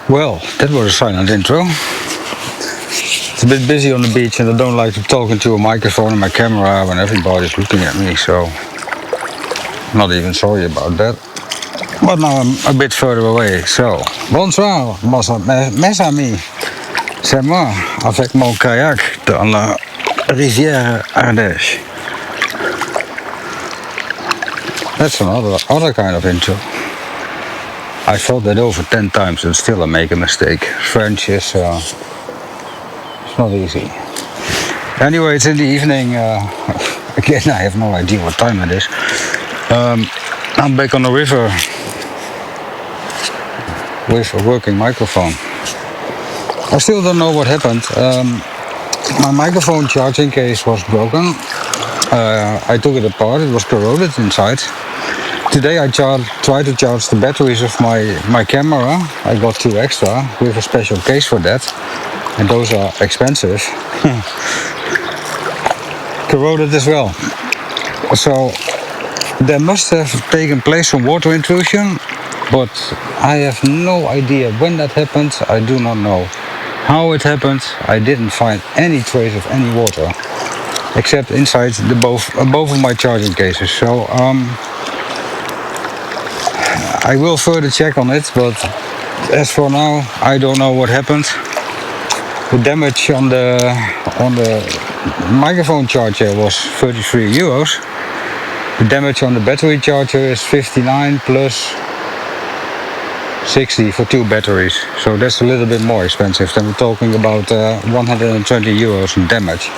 Well, that was a silent intro. It's a bit busy on the beach and I don't like to talk into a microphone and my camera when everybody's looking at me, so I'm not even sorry about that. But now I'm a bit further away, so bonsoir, mes amis. C'est moi, avec mon kayak dans la rivière Ardèche. That's another kind of intro. I thought that over 10 times and still I make a mistake. French is it's not easy. Anyway, it's in the evening. Again, I have no idea what time it is. I'm back on the river with a working microphone. I still don't know what happened. My microphone charging case was broken. I took it apart, it was corroded inside. Today I tried to charge the batteries of my camera. I got 2 extra with a special case for that. And those are expensive. Corroded as well. So there must have taken place some water intrusion, but I have no idea when that happened. I do not know how it happened. I didn't find any trace of any water, except inside both of my charging cases. So I will further check on it, but as for now, I don't know what happened. The damage on the microphone charger was 33 euros. The damage on the battery charger is 59 plus 60 for 2 batteries. So that's a little bit more expensive. Then we're talking about 120 euros in damage.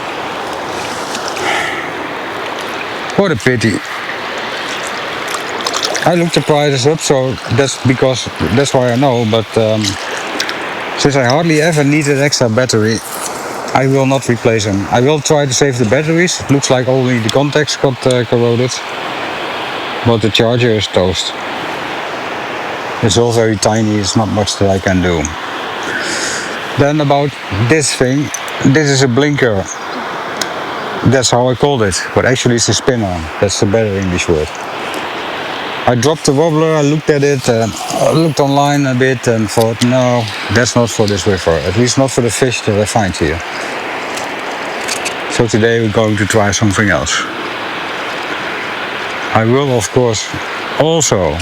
What a pity. I looked the prices up, so that's why I know, but since I hardly ever need an extra battery, I will not replace them. I will try to save the batteries. It looks like only the contacts got corroded, but the charger is toast. It's all very tiny, it's not much that I can do. Then about this thing, this is a blinker. That's how I called it, but actually it's a spinner. That's the better English word. I dropped the wobbler, I looked at it, and I looked online a bit and thought, no, that's not for this river, at least not for the fish that I find here. So today we're going to try something else. I will, of course, also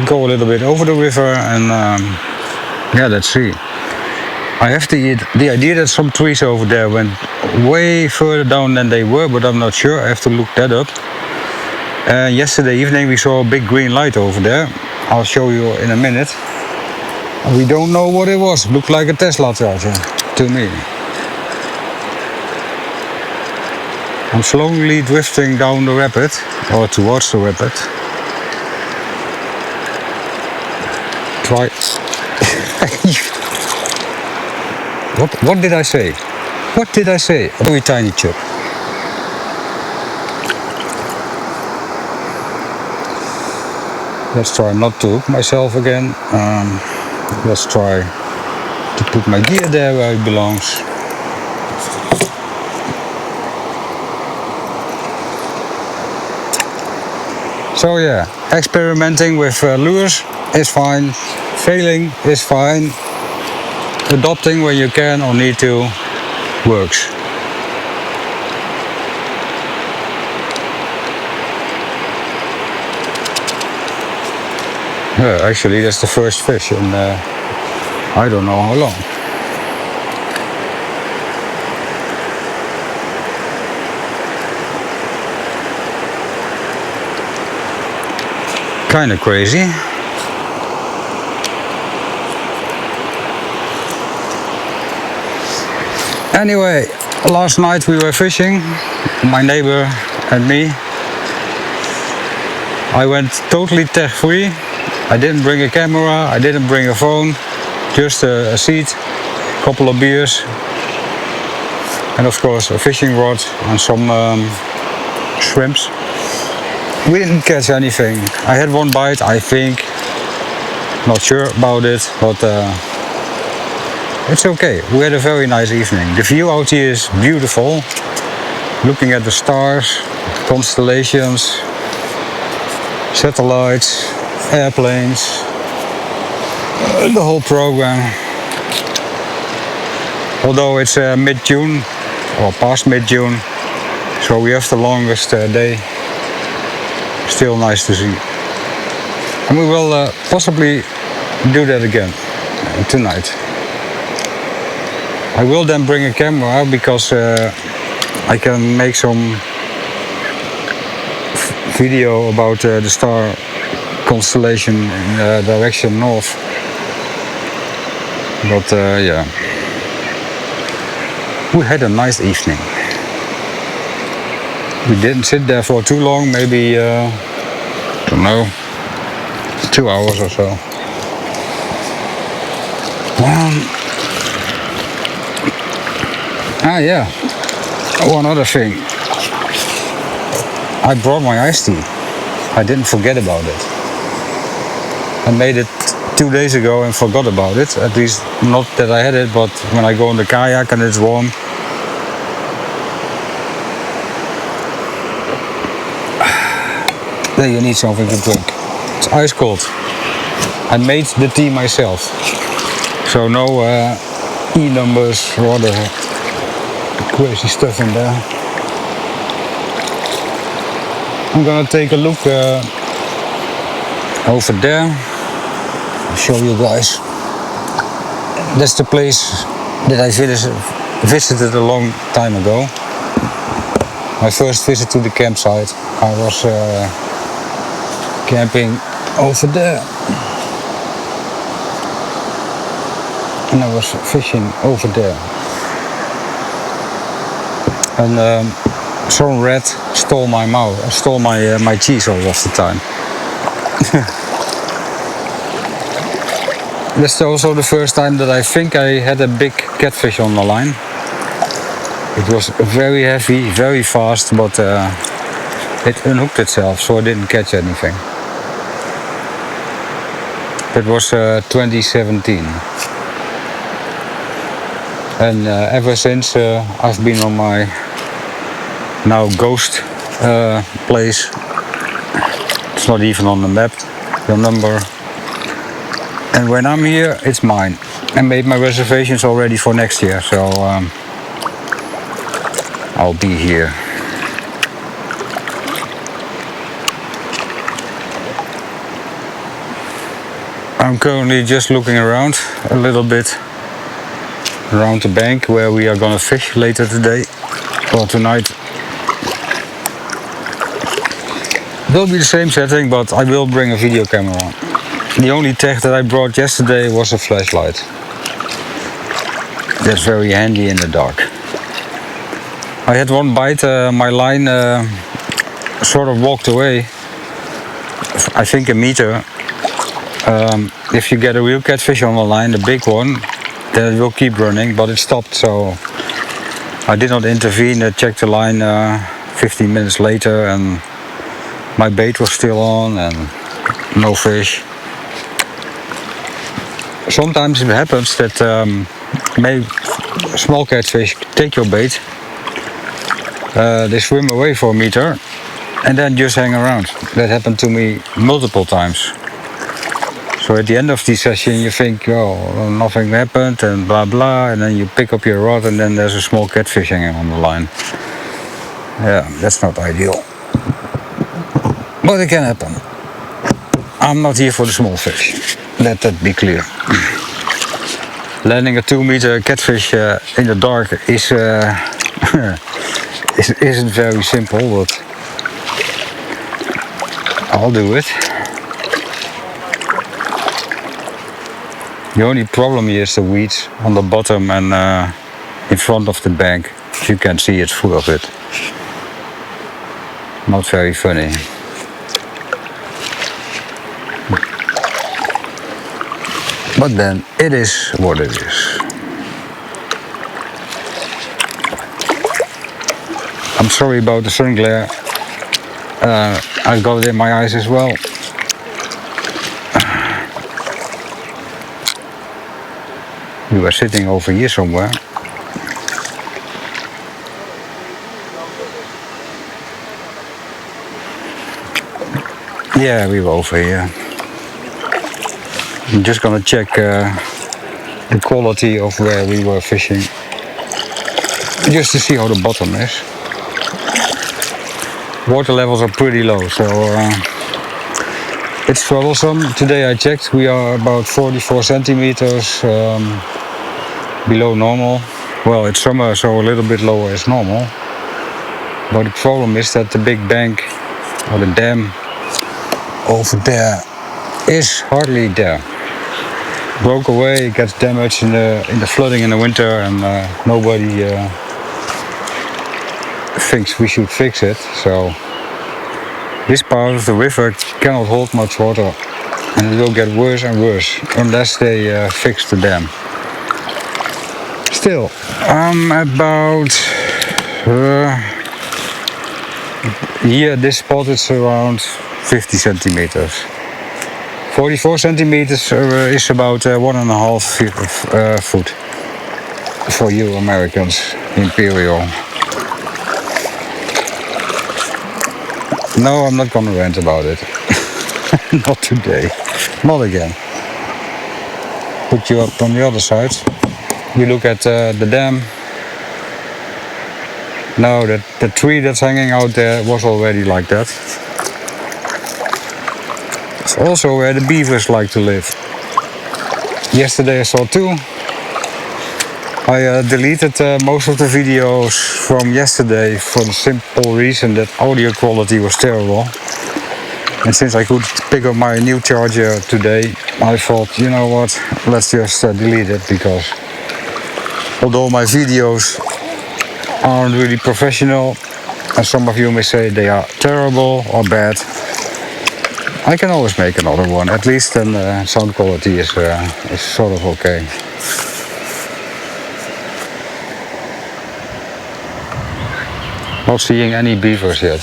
go a little bit over the river and yeah, let's see. I have the idea that some trees over there went way further down than they were, but I'm not sure. I have to look that up. Yesterday evening we saw a big green light over there. I'll show you in a minute. We don't know what it was. Looked like a Tesla charger to me. I'm slowly drifting down the rapid, or towards the rapid. Try. What did I say? What did I say? A very tiny chip. Let's try not to hook myself again. Let's try to put my gear there where it belongs. So yeah, experimenting with lures is fine. Failing is fine. Adopting when you can or need to works. Yeah, actually that's the first fish in I don't know how long. Kinda crazy. Anyway, last night we were fishing, my neighbor and me. I went totally tech-free. I didn't bring a camera, I didn't bring a phone, just a seat, a couple of beers, and of course a fishing rod and some shrimps. We didn't catch anything. I had one bite, I think. Not sure about it, but it's okay. We had a very nice evening. The view out here is beautiful. Looking at the stars, constellations, satellites, airplanes, the whole program. Although it's mid-June, or past mid-June, so we have the longest day. Still nice to see. And we will possibly do that again tonight. I will then bring a camera because I can make some video about the star constellation in direction north. But yeah, we had a nice evening. We didn't sit there for too long, maybe, don't know, 2 hours or so. Yeah, one other thing. I brought my iced tea. I didn't forget about it. I made it 2 days ago and forgot about it. At least not that I had it, but when I go on the kayak and it's warm. Then you need something to drink. It's ice cold. I made the tea myself. So no E numbers or other crazy stuff in there. I'm gonna take a look over there. I'll show you guys. That's the place that I visited a long time ago. My first visit to the campsite. I was camping over there. And I was fishing over there. And some rat stole my cheese all of the time. That's also the first time that I think I had a big catfish on the line. It was very heavy, very fast, but it unhooked itself, so I didn't catch anything. That was 2017. And ever since I've been on my now ghost place. It's not even on the map, the number. And when I'm here, it's mine. I made my reservations already for next year, so I'll be here. I'm currently just looking around a little bit around the bank where we are gonna fish later today or tonight. It will be the same setting, but I will bring a video camera. The only tech that I brought yesterday was a flashlight. That's very handy in the dark. I had one bite, my line sort of walked away, I think a meter. If you get a real catfish on the line, the big one, then it will keep running, but it stopped, so I did not intervene. I checked the line 15 minutes later and my bait was still on and no fish. Sometimes it happens that small catfish take your bait, they swim away for a meter and then just hang around. That happened to me multiple times. So at the end of the session you think, oh, nothing happened and blah blah, and then you pick up your rod and then there's a small catfish hanging on the line. Yeah, that's not ideal. But it can happen. I'm not here for the small fish. Let that be clear. Landing a 2-meter catfish in the dark is isn't very simple, but I'll do it. The only problem here is the weeds on the bottom and in front of the bank. As you can see, it's full of it. Not very funny. But then it is what it is. I'm sorry about the sun glare. I got it in my eyes as well. We were sitting over here somewhere. Yeah, we were over here. I'm just gonna check the quality of where we were fishing, just to see how the bottom is. Water levels are pretty low, so it's troublesome. Today I checked, we are about 44 centimeters below normal. Well, it's summer, so a little bit lower is normal. But the problem is that the big bank, or the dam over there, is hardly there. Broke away, it gets damaged in the flooding in the winter, and nobody thinks we should fix it. So this part of the river cannot hold much water, and it will get worse and worse unless they fix the dam. Still, I'm about here, this spot is around 50 centimeters. 44 centimeters is about 1.5 foot for you Americans, Imperial. No, I'm not gonna rant about it. Not today. Not again. Put you up on the other side. We look at the dam. Now the tree that's hanging out there was already like that. It's also where the beavers like to live. Yesterday I saw two. I deleted most of the videos from yesterday for the simple reason that audio quality was terrible. And since I could pick up my new charger today, I thought, you know what, let's just delete it, because although my videos aren't really professional, and some of you may say they are terrible or bad, I can always make another one. At least then sound quality is sort of okay. Not seeing any beavers yet.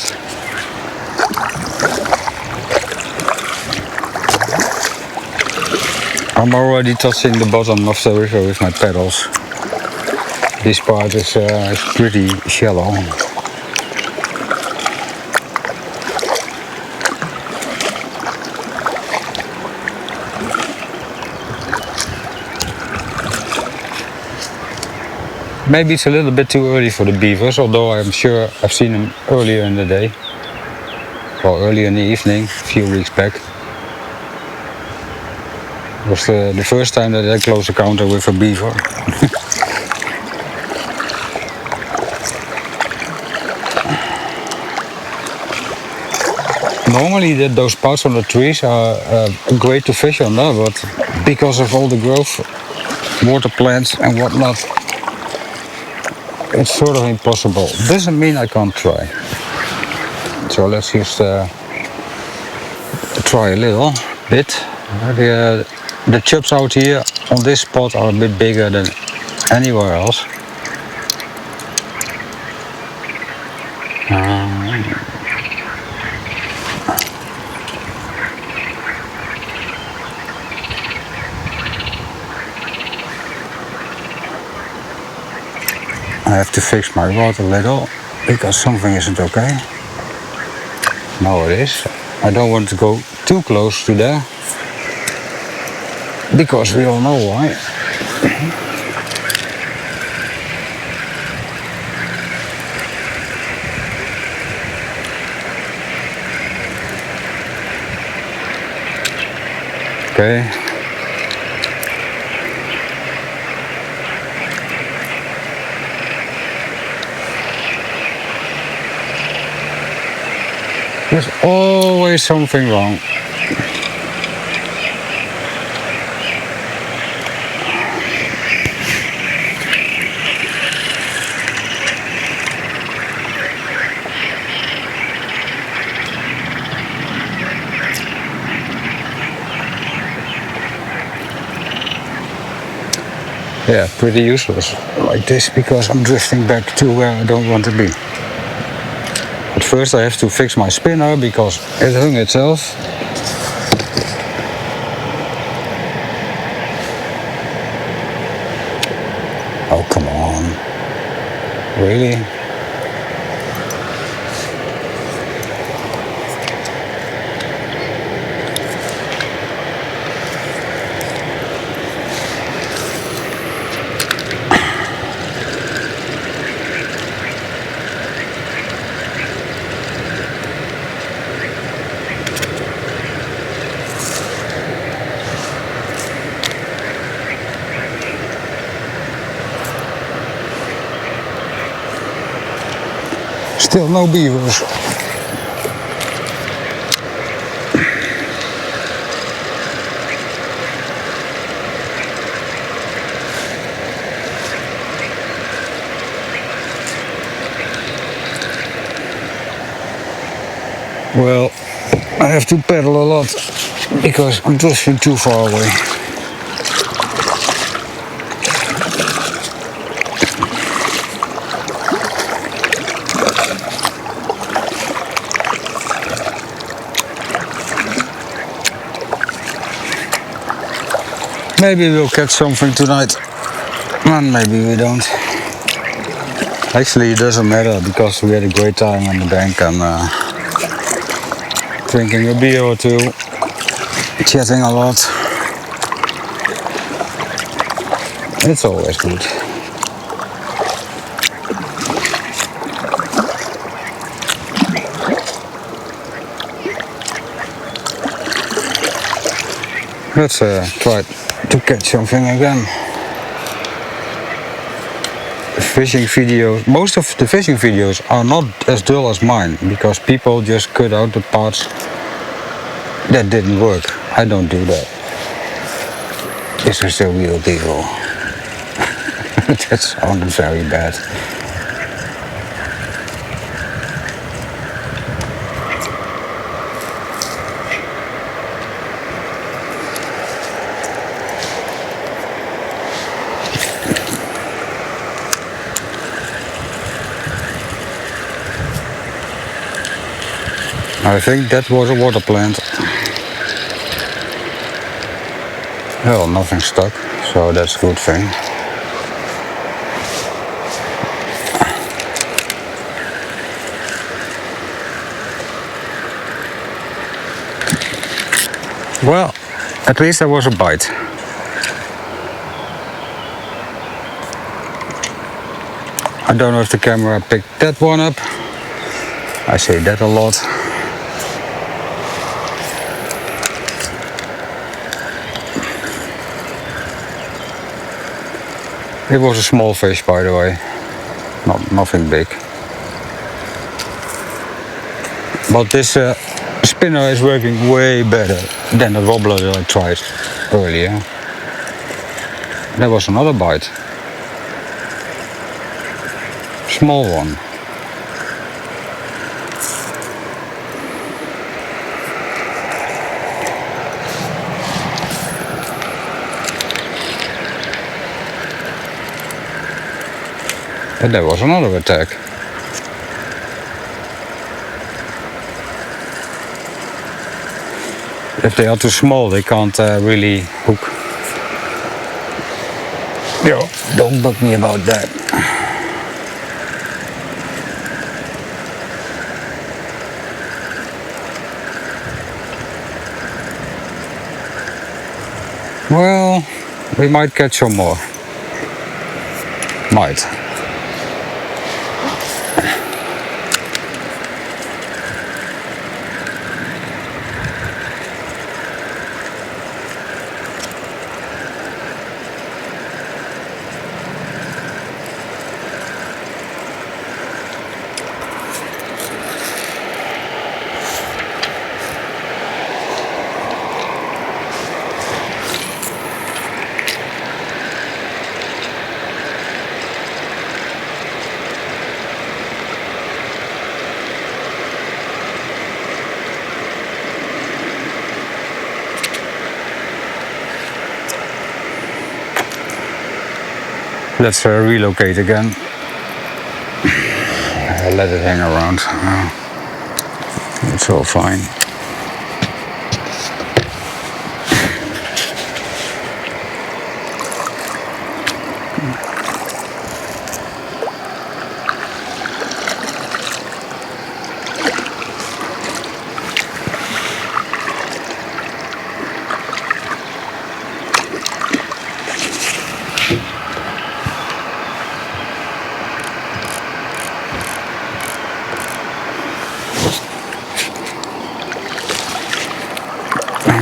I'm already touching the bottom of the river with my paddles. This part is pretty shallow. Maybe it's a little bit too early for the beavers, although I'm sure I've seen them earlier in the day. Or earlier in the evening, a few weeks back. It was the first time that I had close encounter with a beaver. Normally those parts on the trees are great to fish on, but because of all the growth, water plants and whatnot, it's sort of impossible. Doesn't mean I can't try. So let's just try a little bit. The chubs out here on this spot are a bit bigger than anywhere else. I have to fix my rod a little because something isn't okay. Now it is. I don't want to go too close to there because we all know why. Okay. There's always something wrong. Yeah, pretty useless like this because I'm drifting back to where I don't want to be. But first I have to fix my spinner because it hung itself. Oh, come on. Really? Still no beavers. Well, I have to pedal a lot because I'm drifting too far away. Maybe we'll catch something tonight, and maybe we don't. Actually, it doesn't matter because we had a great time on the bank and drinking a beer or two, chatting a lot. It's always good. Let's try to catch something again. Fishing videos, most of the fishing videos are not as dull as mine because people just cut out the parts that didn't work. I don't do that. This is the real deal. That sounded very bad. I think that was a water plant. Well, nothing stuck, so that's a good thing. Well, at least there was a bite. I don't know if the camera picked that one up. I say that a lot. It was a small fish, by the way, nothing big. But this spinner is working way better than the wobbler that I tried earlier. There was another bite. Small one. And there was another attack. If they are too small, they can't really hook. Yo, don't bug me about that. Well, we might catch some more. Might. Let's relocate again. Let it hang around. It's all fine.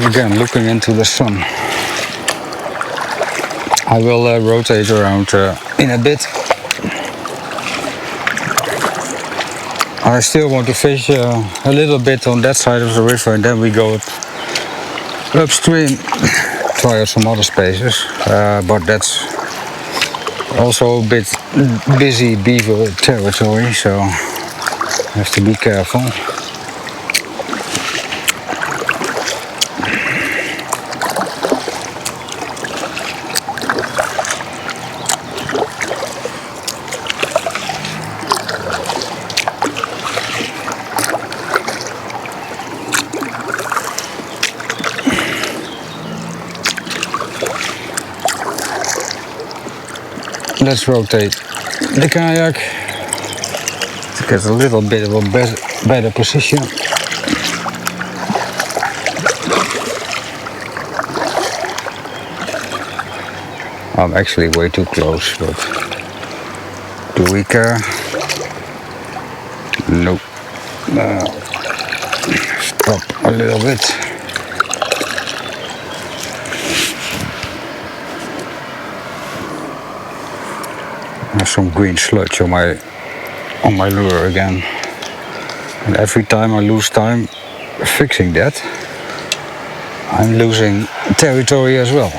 Again, looking into the sun. I will rotate around in a bit. I still want to fish a little bit on that side of the river, and then we go upstream, try out some other spaces, but that's also a bit busy beaver territory, so have to be careful. Let's rotate the kayak to get a little bit of a better position. I'm actually way too close, but do we care? Nope. Stop a little bit. There's some green sludge on my lure again, and every time I lose time fixing that, I'm losing territory as well.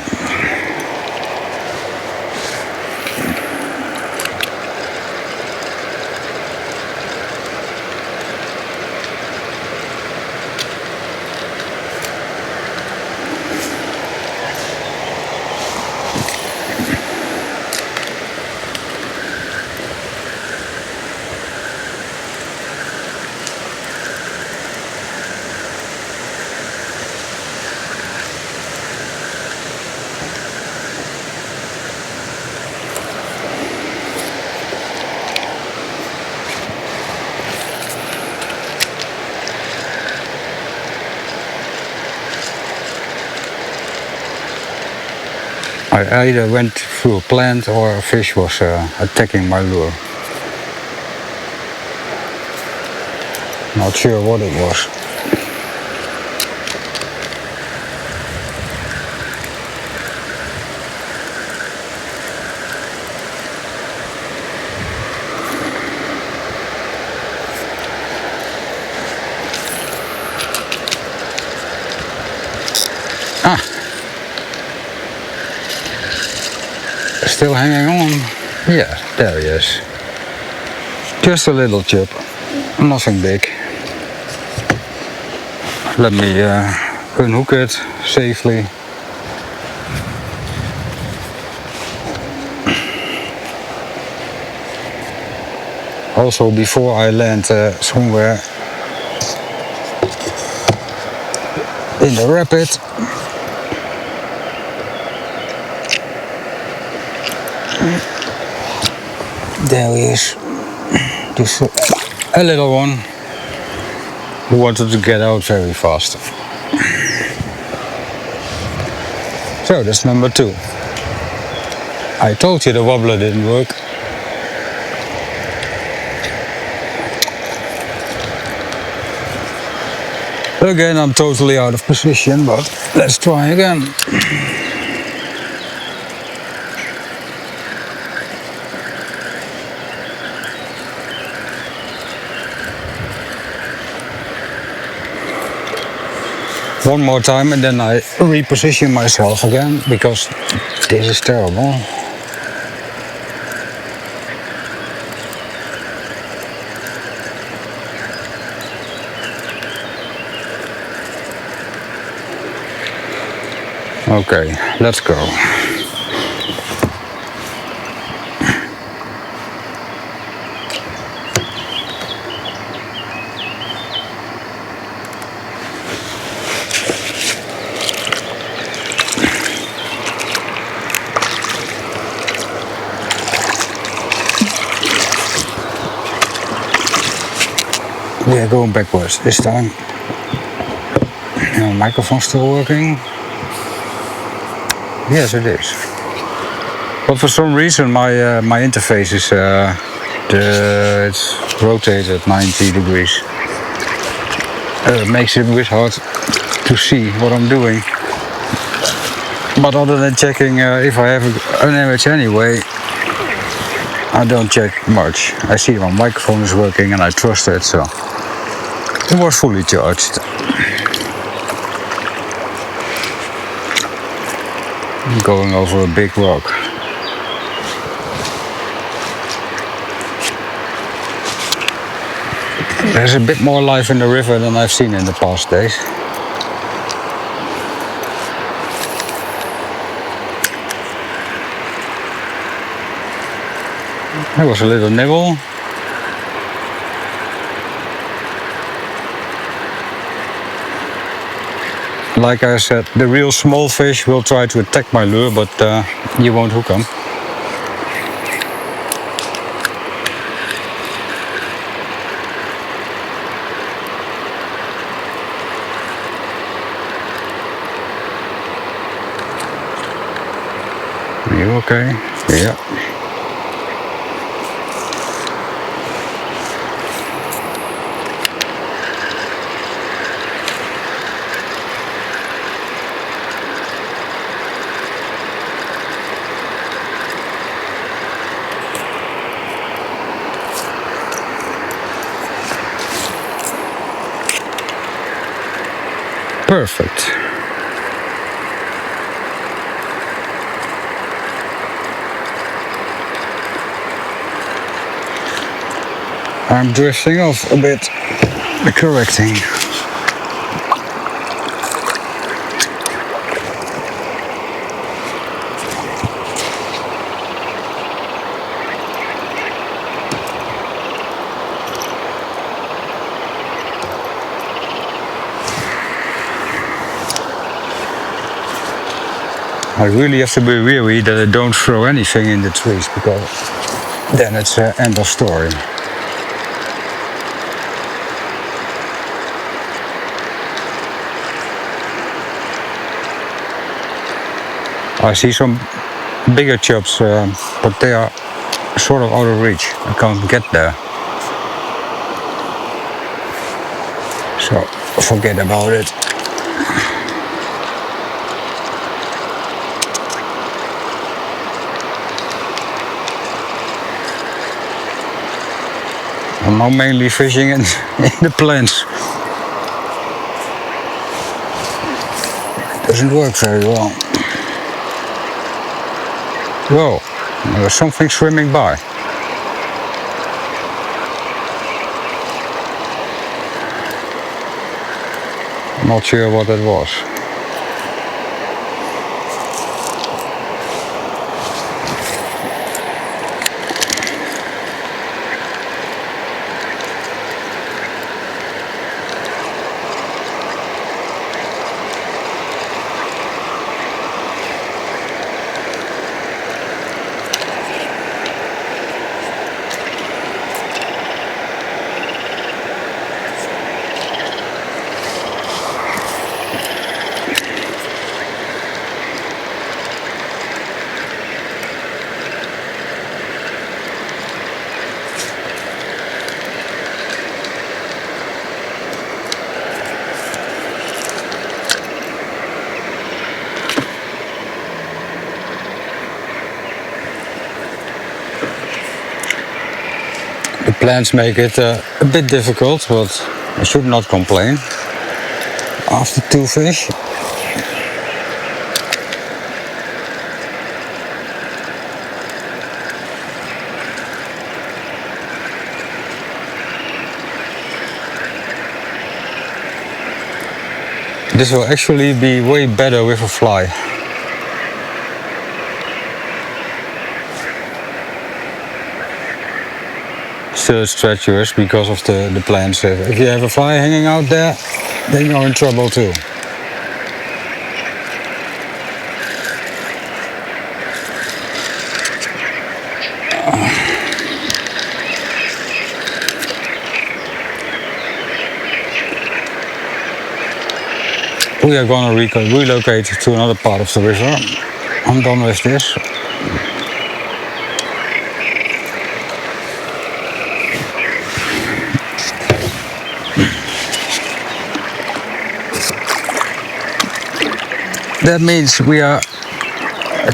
I either went through a plant or a fish was attacking my lure. Not sure what it was. Still hanging on. Yeah, there he is. Just a little chip, nothing big. Let me unhook it safely. Also, before I land somewhere in the rapid, there he is. Just a little one who wanted to get out very fast. So that's number 2. I told you the wobbler didn't work. Again, I'm totally out of position, but let's try again. One more time and then I reposition myself again, because this is terrible. Okay, let's go. We are going backwards this time. Microphone still working? Yes, it is. But for some reason my interface is it's rotated 90 degrees. It makes it a bit hard to see what I'm doing. But other than checking if I have an image anyway, I don't check much. I see my microphone is working and I trust it, so it was fully charged. Going over a big rock. There's a bit more life in the river than I've seen in the past days. There was a little nibble. Like I said, the real small fish will try to attack my lure, but you won't hook them. Are you okay? Yeah. Perfect. I'm drifting off a bit, correcting. I really have to be wary that I don't throw anything in the trees, because then it's end of story. I see some bigger chubs, but they are sort of out of reach. I can't get there. So forget about it. I'm now mainly fishing in the plants. Doesn't work very well. Whoa, there's something swimming by. Not sure what it was. The plants make it a bit difficult, but I should not complain. After 2 fish. This will actually be way better with a fly. Still it's treacherous because of the plants. If you have a fly hanging out there, then you're in trouble too. We are gonna relocate to another part of the river. I'm done with this. That means we are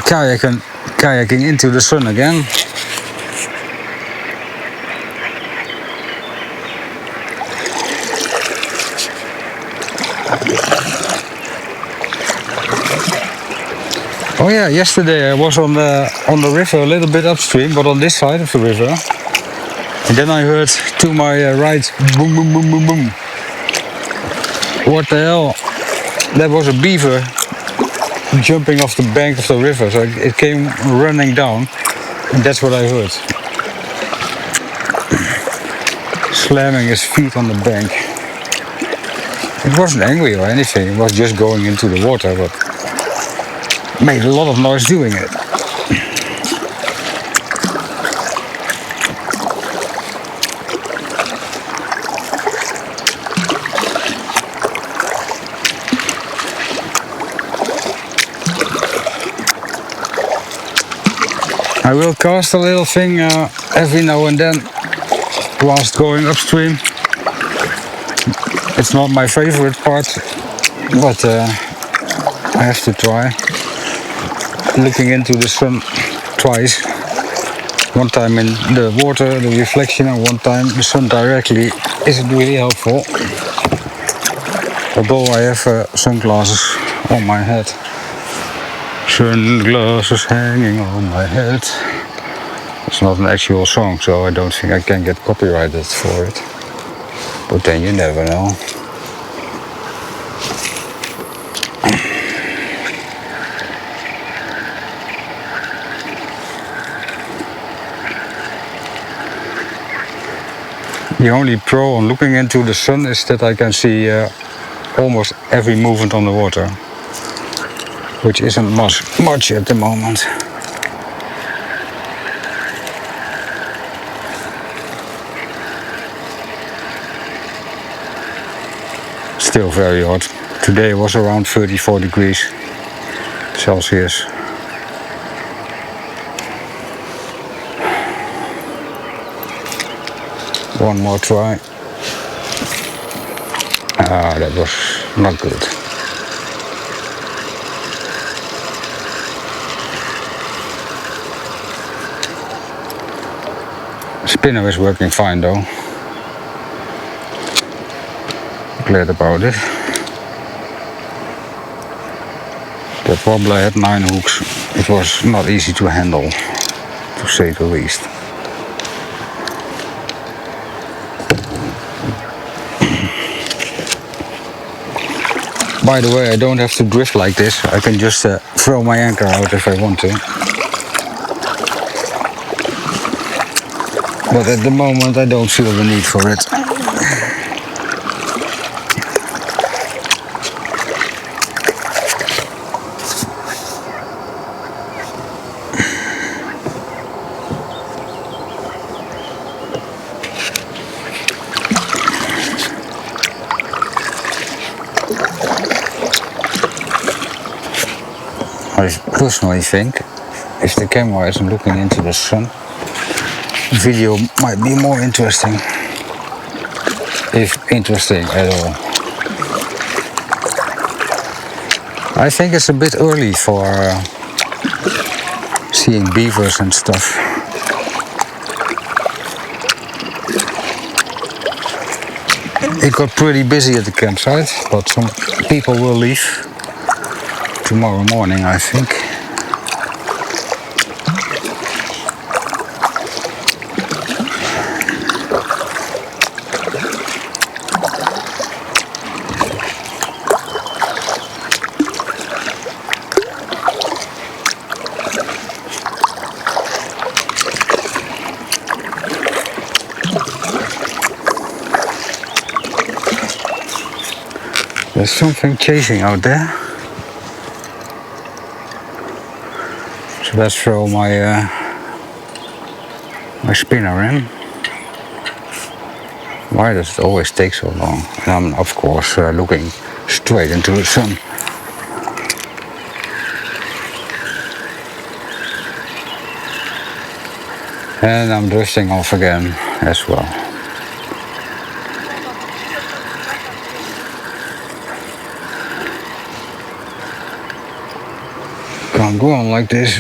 kayaking into the sun again. Oh yeah, yesterday I was on the river a little bit upstream, but on this side of the river. And then I heard to my right, boom, boom, boom, boom, boom. What the hell? That was a beaver jumping off the bank of the river. So it came running down, and that's what I heard. Slamming his feet on the bank. It wasn't angry or anything, it was just going into the water, but made a lot of noise doing it. I will cast a little thing every now and then whilst going upstream. It's not my favorite part, but I have to try. Looking into the sun twice. One time in the water, the reflection, and one time the sun directly isn't really helpful. Although I have sunglasses on my head. Sunglasses hanging on my head. It's not an actual song, so I don't think I can get copyrighted for it. But then you never know. The only pro on looking into the sun is that I can see almost every movement on the water, which isn't much at the moment. Still very hot. Today was around 34 degrees Celsius. One more try. Ah, that was not good. Spinner is working fine though. Glad about it. That wobbler had 9 hooks. It was not easy to handle, to say the least. By the way, I don't have to drift like this. I can just throw my anchor out if I want to. But at the moment I don't feel the need for it. I personally think if the camera isn't looking into the sun, the video might be more interesting. If interesting at all. I think it's a bit early for seeing beavers and stuff. It got pretty busy at the campsite, but some people will leave tomorrow morning, I think. There's something chasing out there. So let's throw my my spinner in. Why does it always take so long? And I'm of course looking straight into the sun. And I'm drifting off again as well. Can't go on like this.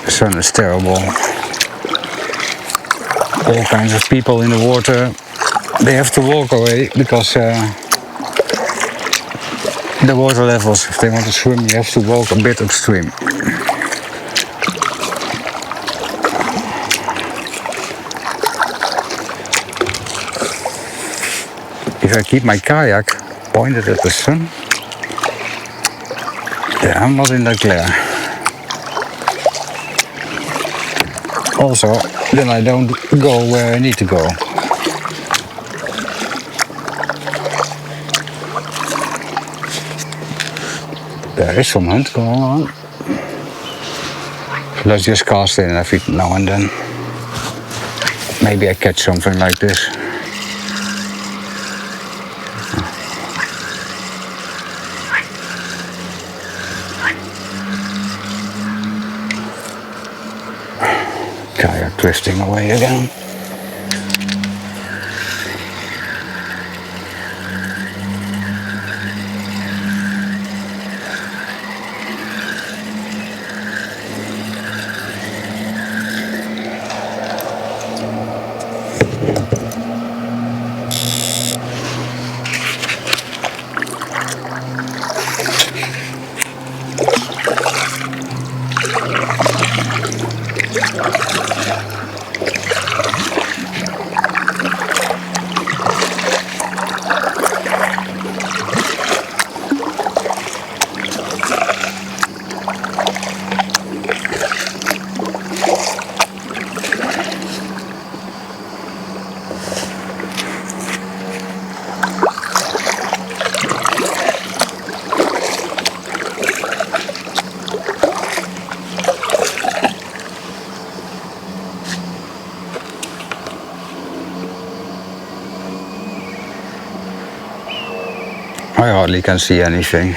The sun is terrible. All kinds of people in the water. They have to walk away because the water levels, if they want to swim, you have to walk a bit upstream. If I keep my kayak pointed at the sun, yeah, I'm not in that glare. Also, then I don't go where I need to go. There is some hunt going on. Let's just cast in every now and then. Maybe I catch something like this. Kayak drifting away again. I hardly can see anything.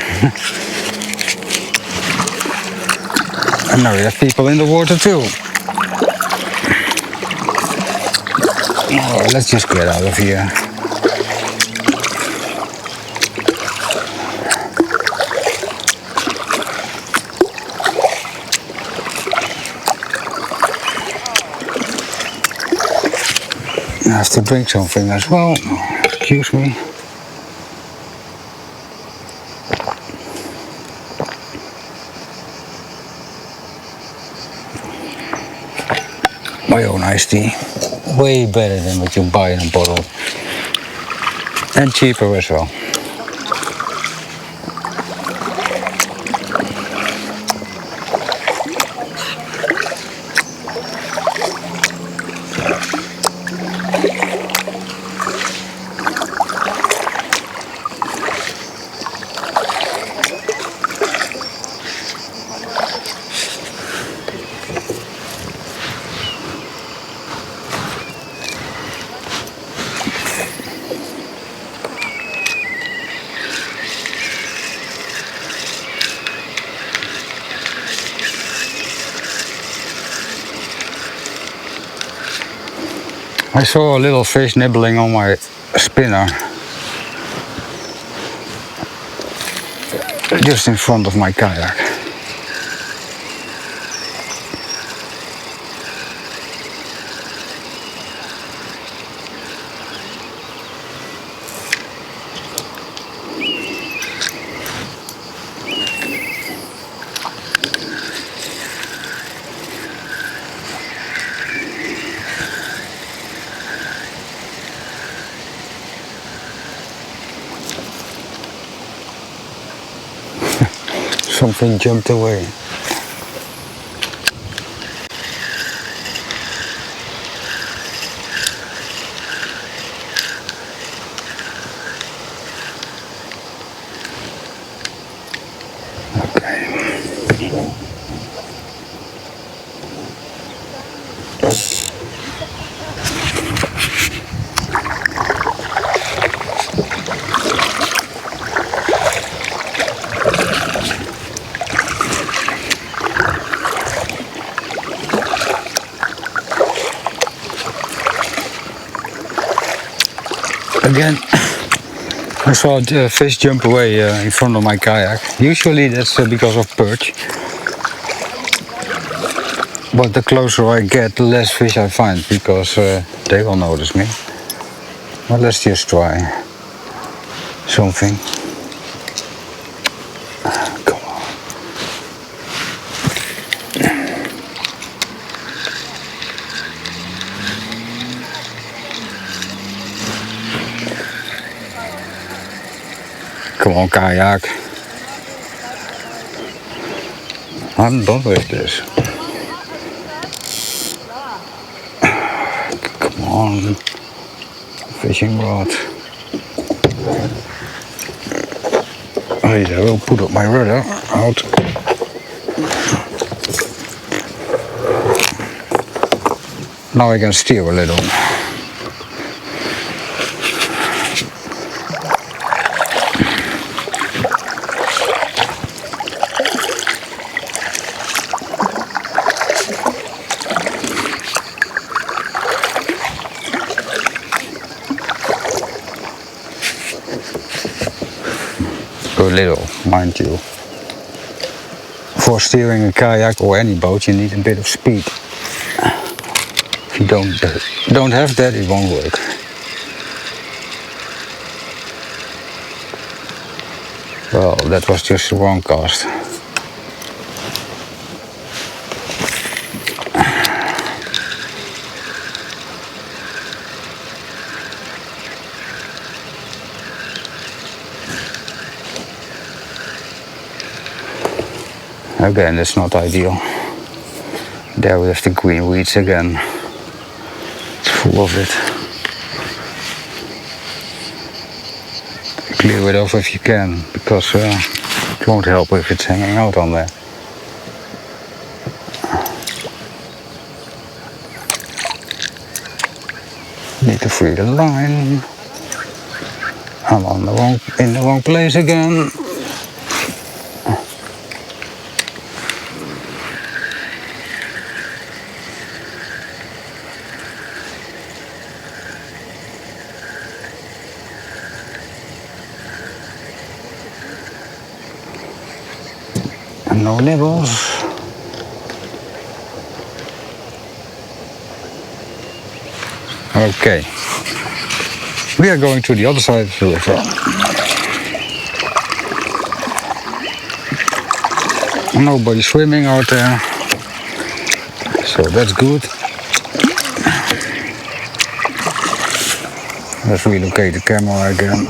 And now we have people in the water too. Oh, let's just get out of here. I have to drink something as well. Excuse me. My own iced tea. Way better than what you buy in a bottle. And cheaper as well. I saw a little fish nibbling on my spinner. Just in front of my kayak. Something jumped away. Again, I saw a fish jump away in front of my kayak. Usually that's because of perch. But the closer I get, the less fish I find, because they will notice me. But let's just try something. Come on. Come on, kayak. I'm done with this. Come on. Fishing rod. Wait, I will put up my rudder out. Now I can steer a little. A little, mind you. For steering a kayak or any boat, you need a bit of speed. If you don't have that, it won't work. Well, that was just the wrong cast. Again, that's not ideal. There we have the green weeds again. It's full of it. Clear it off if you can, because it won't help if it's hanging out on there. Need to free the line. I'm in the wrong place again. No nibbles. Okay. We are going to the other side of the river. Nobody swimming out there. So that's good. Let's relocate the camera again.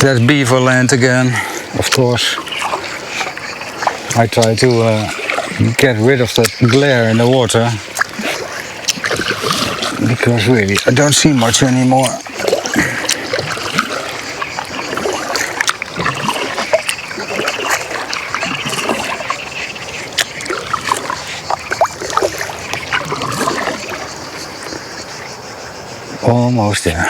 That's beaver land again, of course. I try to get rid of that glare in the water, because really I don't see much anymore. Almost there.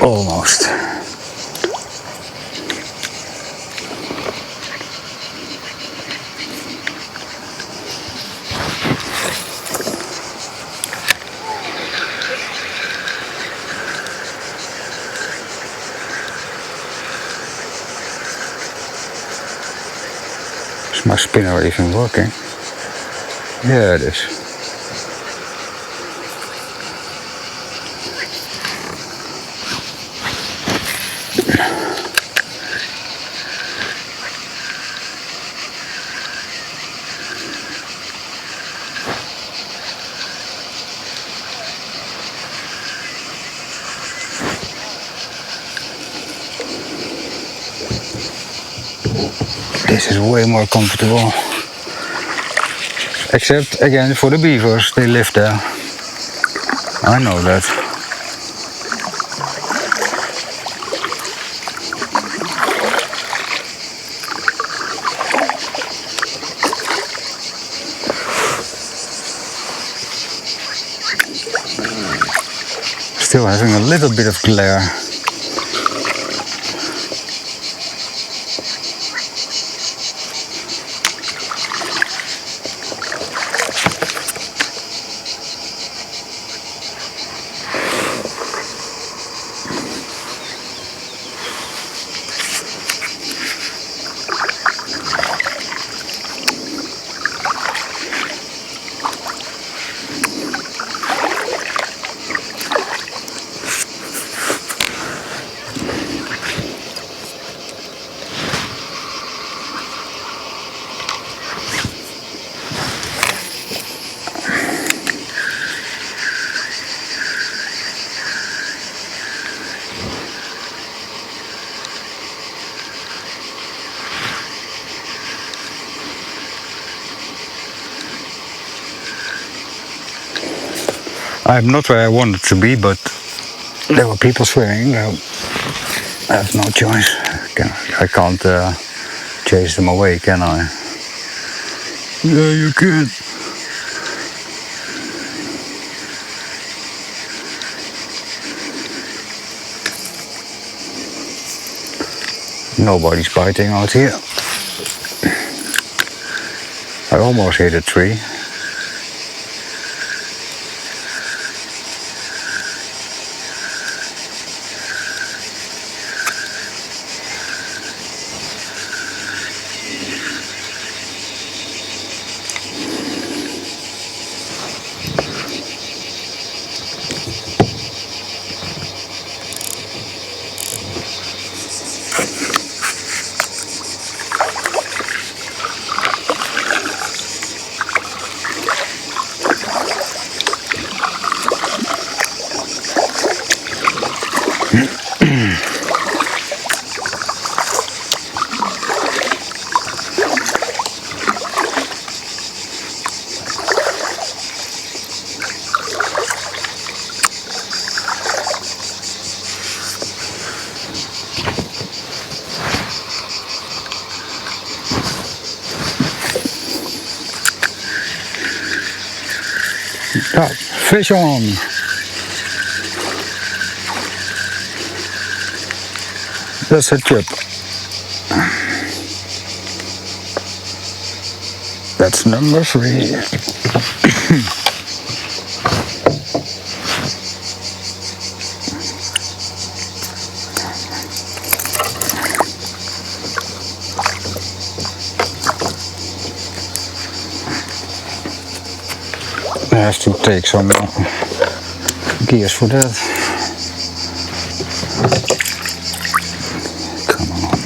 Almost. Is my spinner even working? Yeah, it is. This is way more comfortable. Except again for the beavers, they live there. I know that. still having a little bit of glare. I'm not where I wanted to be, but there were people swimming. I have no choice. I can't chase them away, can I? Yeah, you can. Nobody's biting out here. I almost hit a tree. Ah, fish on! That's a chip. That's number 3. I have to take some gears for that. Come on,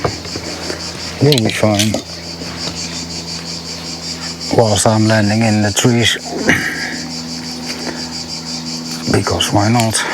you'll be fine. Whilst I'm landing in the trees, because why not?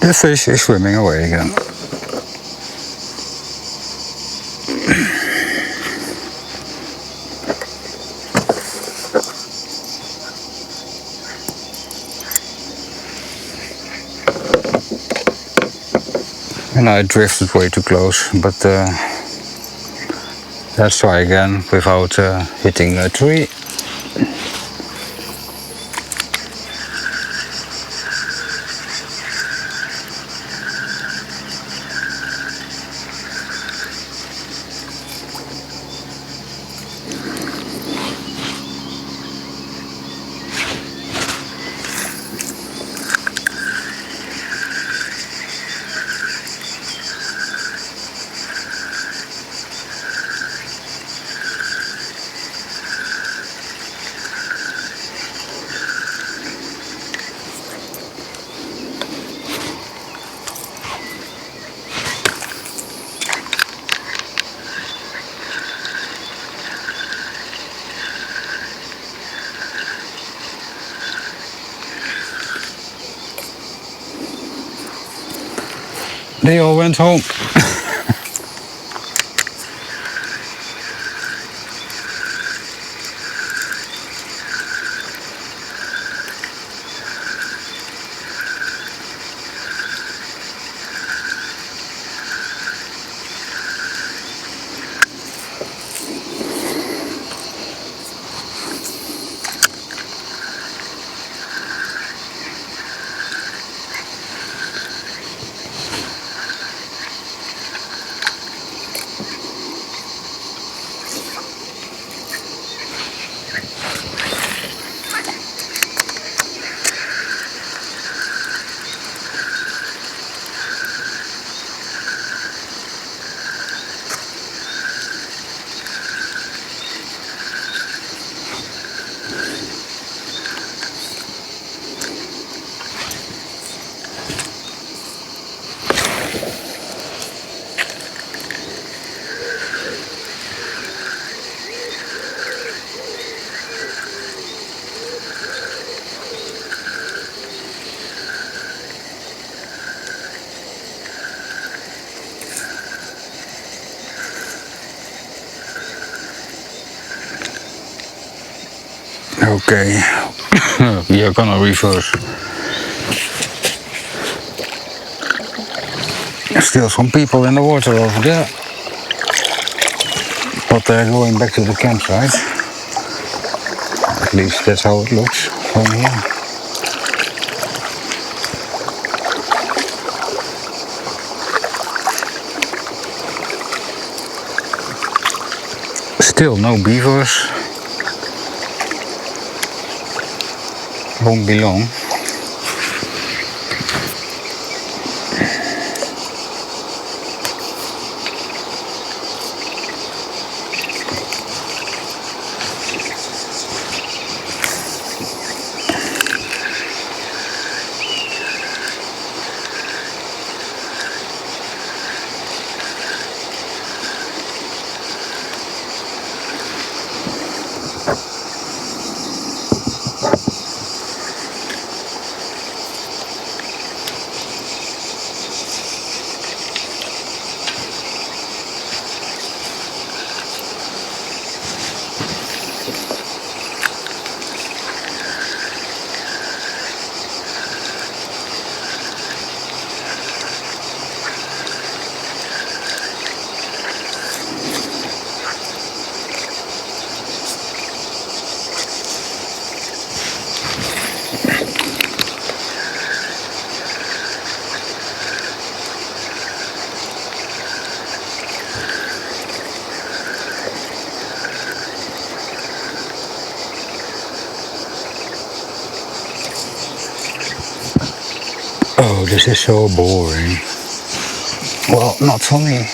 The fish is swimming away again. And I drifted way too close, but let's try again without hitting a tree. They all went home. Okay, we are gonna reverse. Still some people in the water over there, but they're going back to the campsite. At least that's how it looks from here. Still no beavers. Won't be long. Oh, this is so boring. Well, not for me.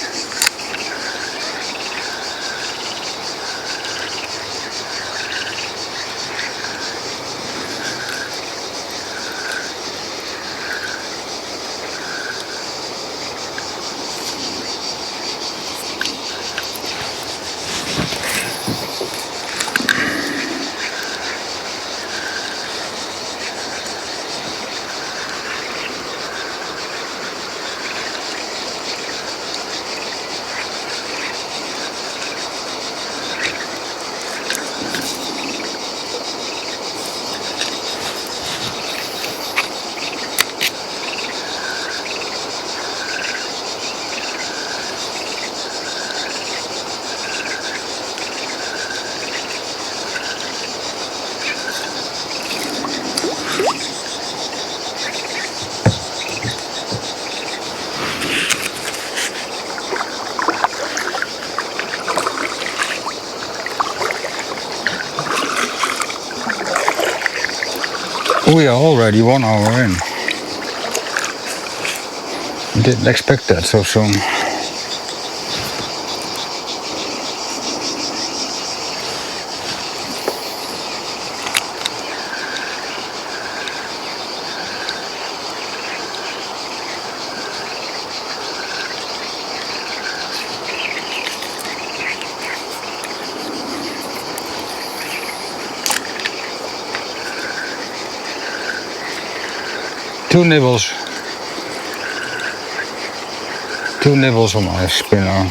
We are already 1 hour in. Didn't expect that so soon. Two nibbles. 2 nibbles on my spinner.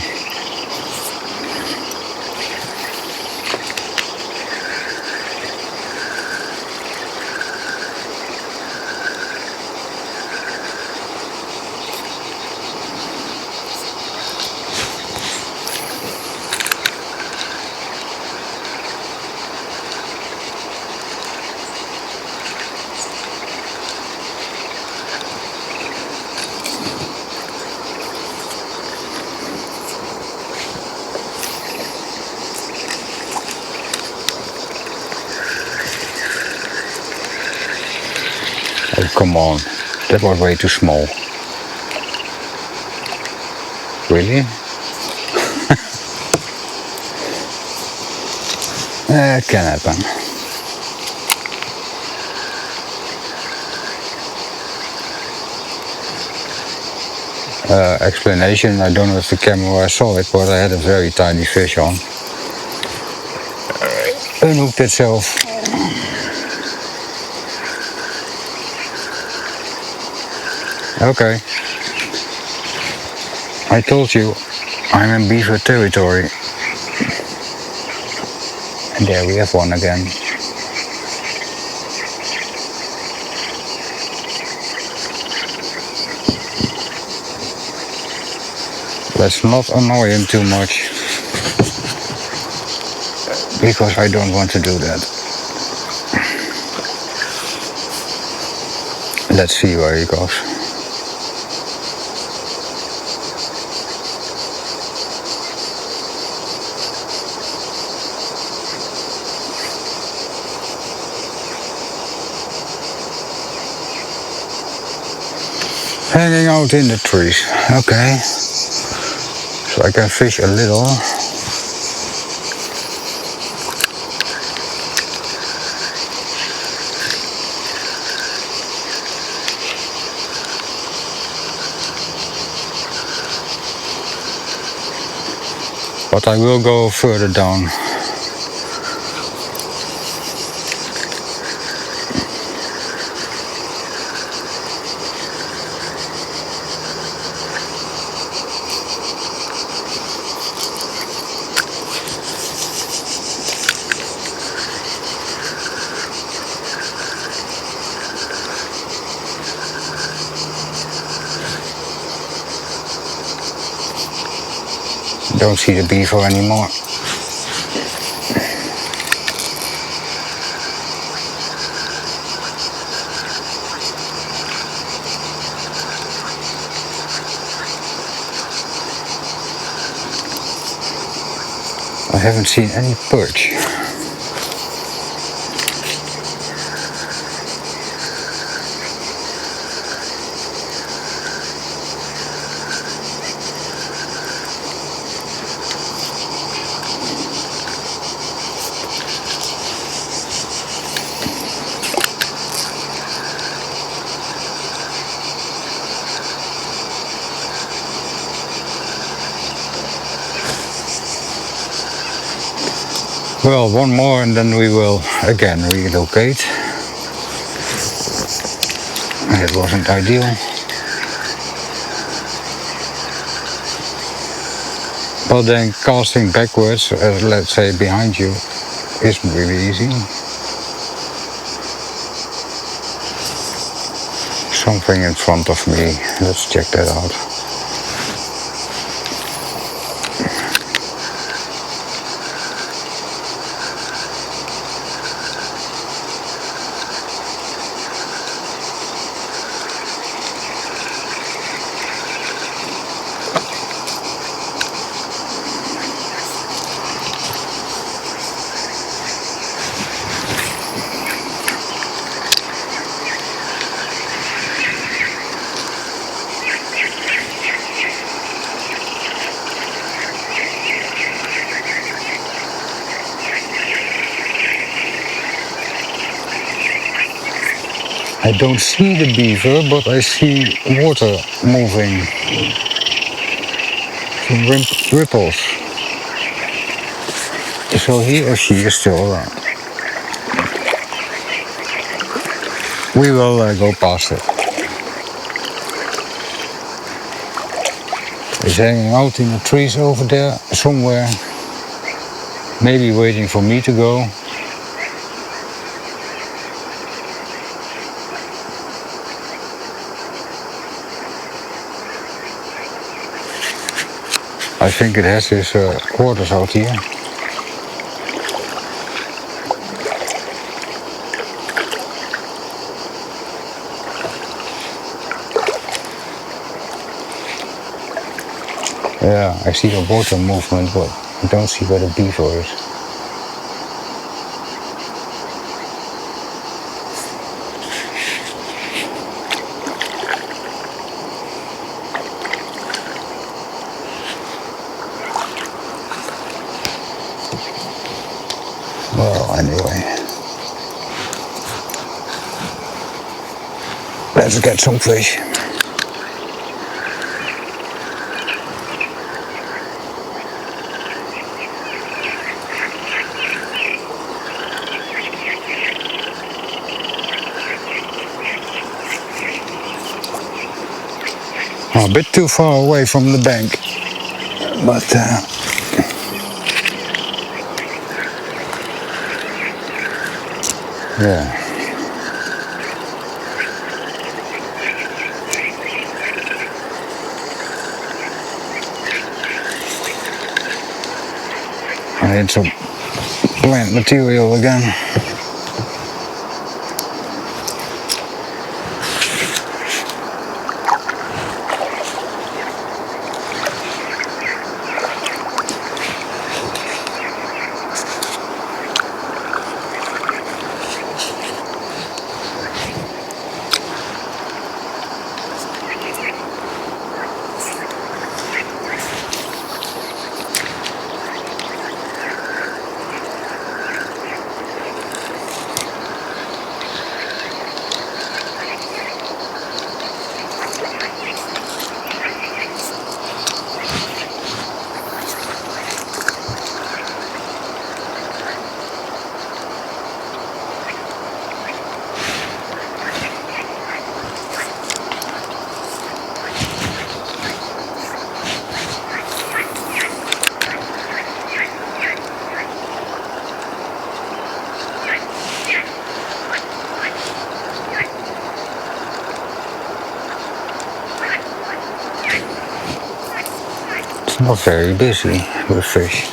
Oh, come on, that was way too small. Really? It can happen. Explanation, I don't know if the camera saw it, but I had a very tiny fish on. Unhooked itself. Okay. I told you, I'm in beaver territory. And there we have one again. Let's not annoy him too much, because I don't want to do that. Let's see where he goes. Hanging out in the trees. Okay. So I can fish a little. But I will go further down. Don't see the beaver anymore. I haven't seen any perch. Well, one more and then we will again relocate. It wasn't ideal. But then casting backwards, let's say behind you, isn't really easy. Something in front of me, let's check that out. I don't see the beaver, but I see water moving. Some ripples. So he or she is still around. We will go past it. He's hanging out in the trees over there somewhere. Maybe waiting for me to go. I think it has his quarters out here. Yeah, I see the water movement, but I don't see where the beaver is. Well, anyway. Let's get some fish. A bit too far away from the bank, but yeah. I need some plant material again. Not very busy with fish.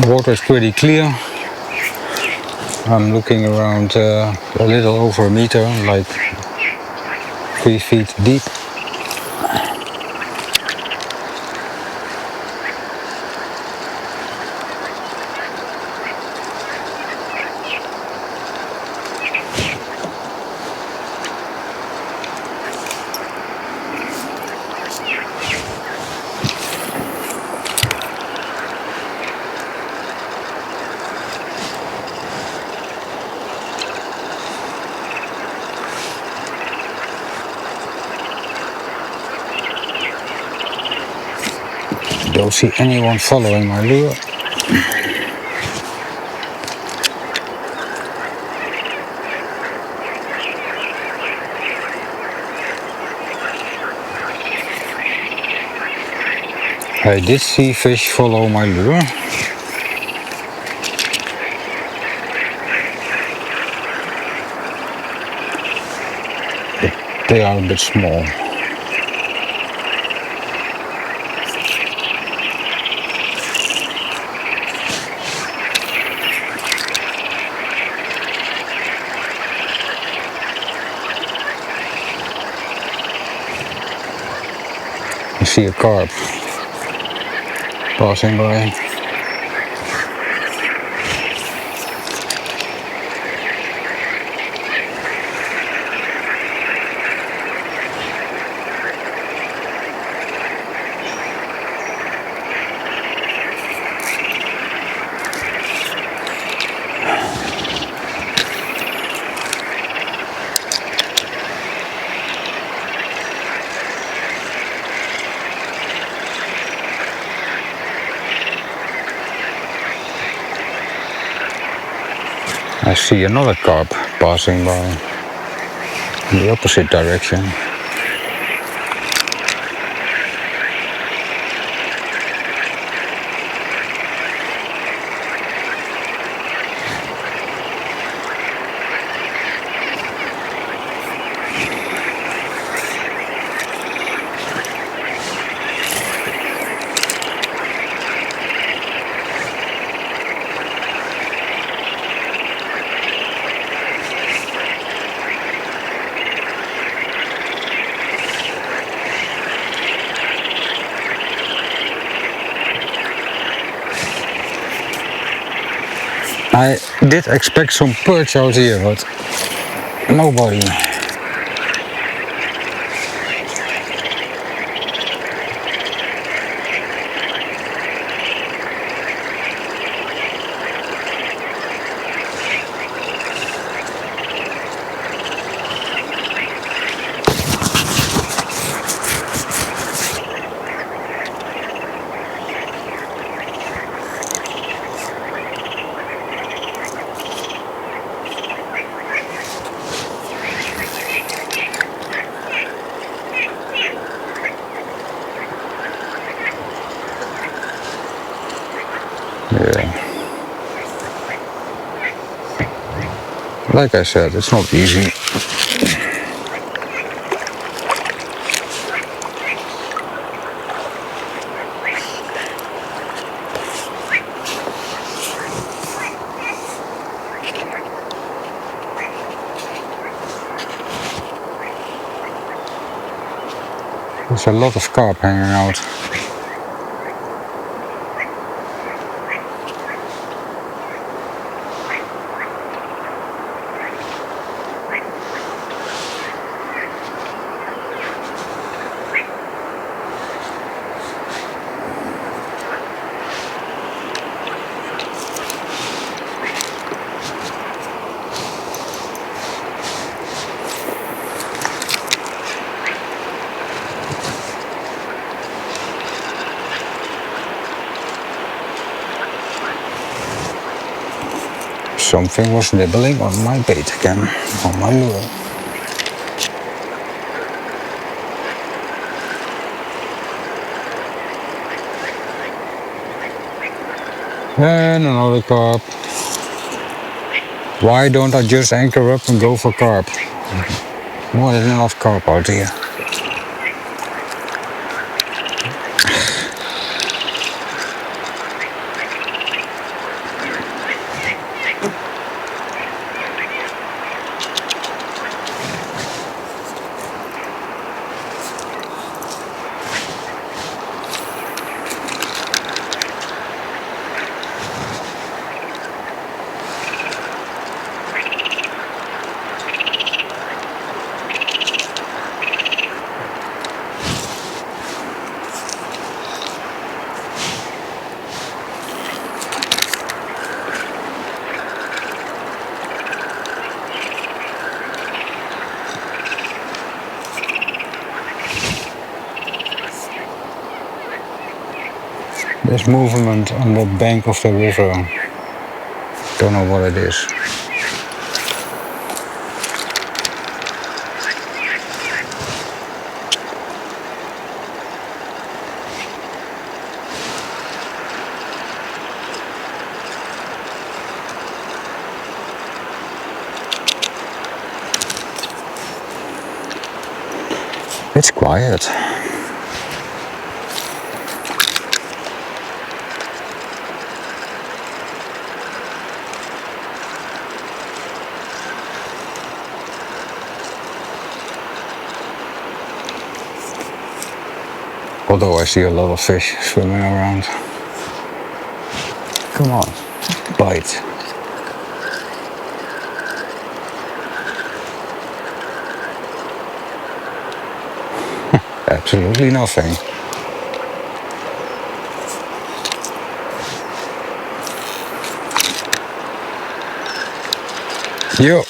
The water is pretty clear. I'm looking around a little over a meter, like 3 feet deep. Don't see anyone following my lure. I did see fish follow my lure. But they are a bit small. I see a carp passing by. I see another carp passing by in the opposite direction. I did expect some perch out here, but nobody. Yeah. Like I said, it's not easy. There's a lot of carp hanging out. Something was nibbling on my bait again, on my lure. And another carp. Why don't I just anchor up and go for carp? More than enough carp out here. There's movement on the bank of the river. Don't know what it is. It's quiet. Although I see a lot of fish swimming around. Come on, bite. Absolutely nothing. Yo,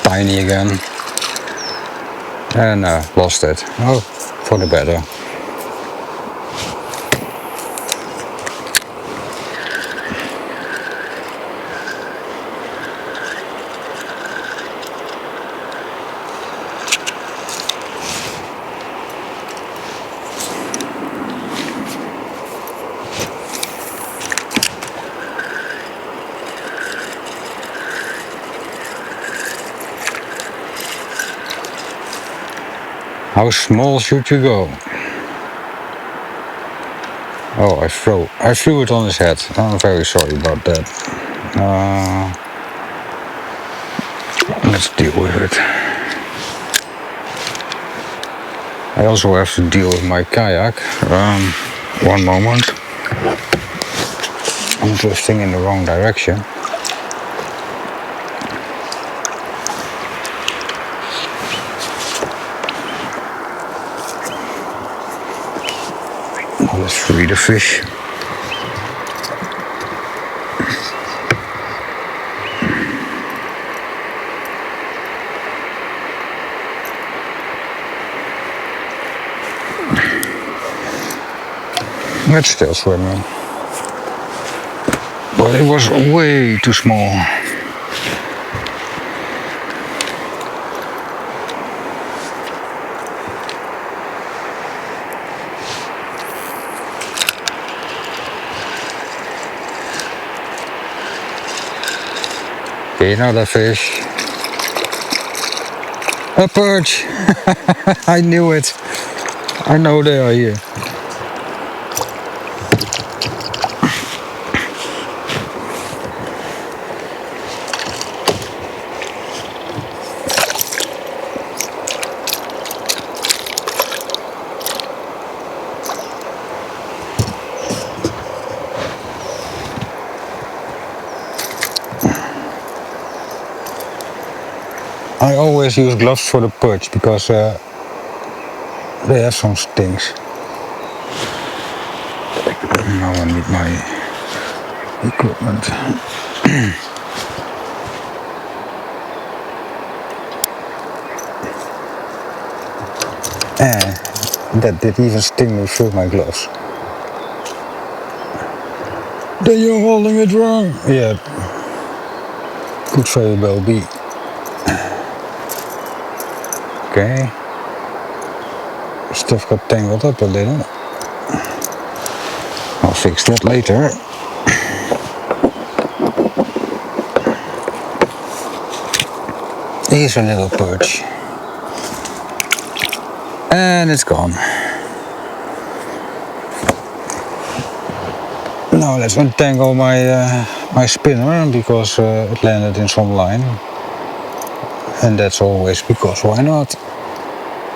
tiny again. And lost it. Oh, for the better. How small should you go? Oh, I flew it on his head. I'm very sorry about that. Let's deal with it. I also have to deal with my kayak. One moment. I'm drifting in the wrong direction. Let's free the fish. It's still swimming. But it was way too small. Okay, another fish. A perch! I knew it. I know they are here. I always use gloves for the perch because they have some stings. Now I need my equipment. And that did even sting me through my gloves. Then you're holding it wrong. Yeah, could very well be. Okay. Stuff got tangled up a little. I'll fix that later. Here's a little perch. And it's gone. Now let's untangle my spinner because it landed in some line. And that's always because why not?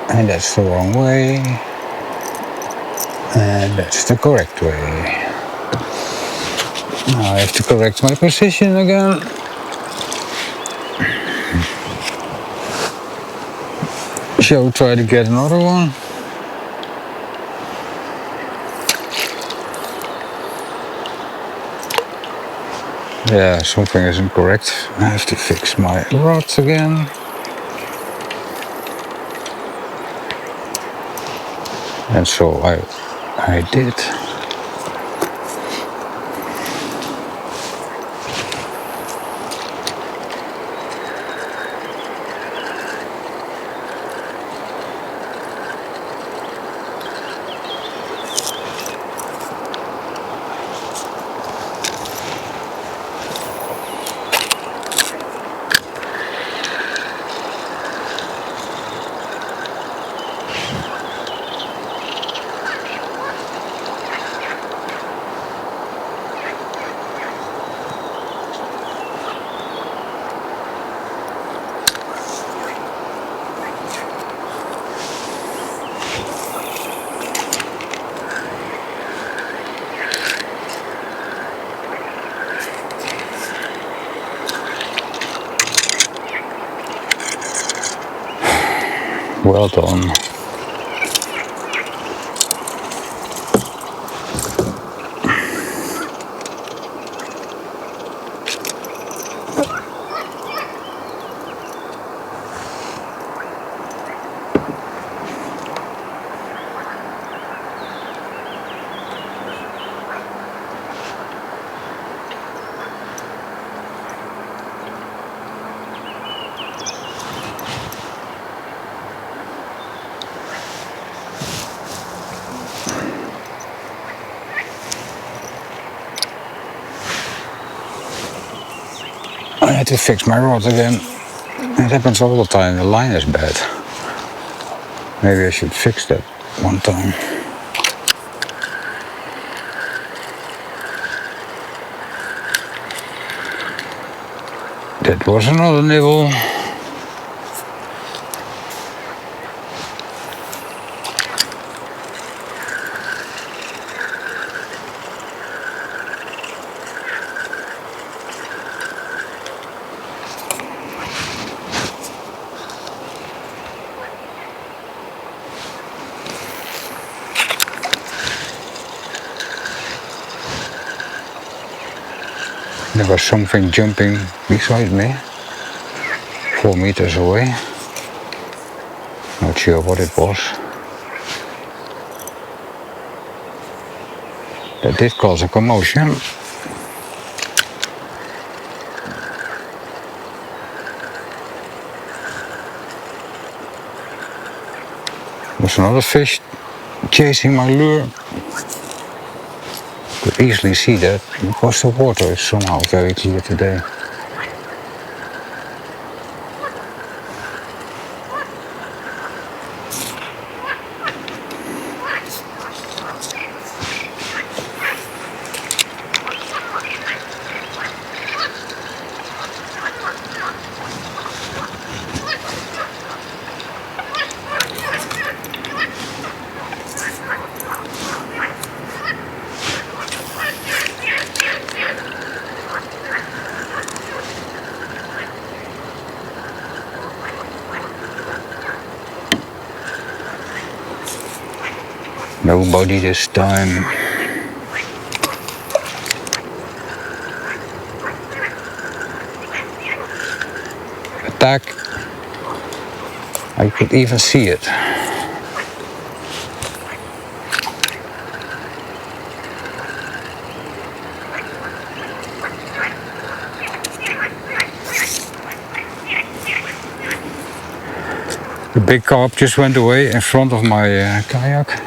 And that's the wrong way. And that's the correct way. Now I have to correct my position again. Shall we try to get another one? Yeah, something isn't correct. I have to fix my rods again. And so I did. Well done. I had to fix my rod again. It happens all the time, the line is bad. Maybe I should fix that one time. That was another nibble. There was something jumping beside me, 4 meters away. Not sure what it was. That did cause a commotion. There's another fish chasing my lure. Could easily see that because the water is somehow very clear today. Nobody this time. Attack. I could even see it. The big carp just went away in front of my kayak.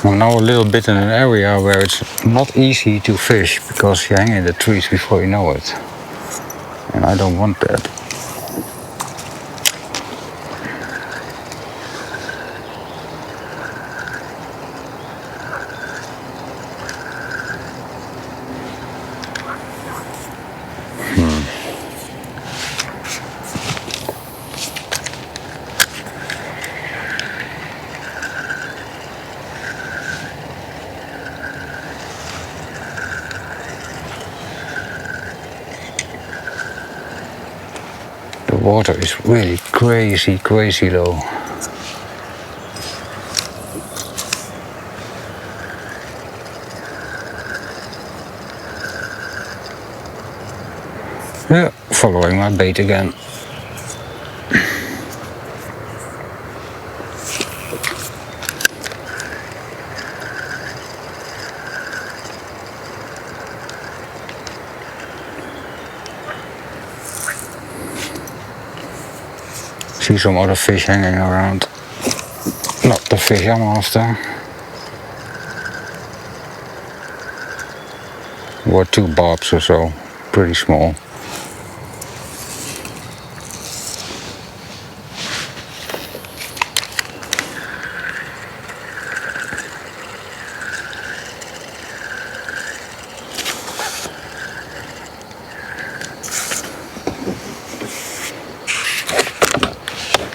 I'm now a little bit in an area where it's not easy to fish because you hang in the trees before you know it. And I don't want that. The water is really crazy low. Yeah, following my bait again. See some other fish hanging around. Not the fish I'm after. Or 2 barbs or so, pretty small.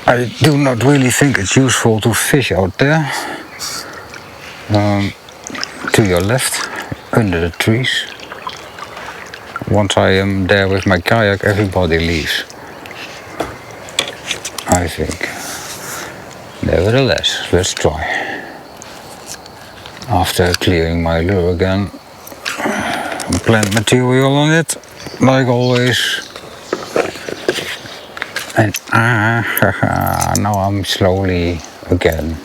I do not really think it's useful to fish out there. To your left, under the trees. Once I am there with my kayak, everybody leaves. I think. Nevertheless, let's try. After clearing my lure again, plant material on it, like always. And now I'm slowly again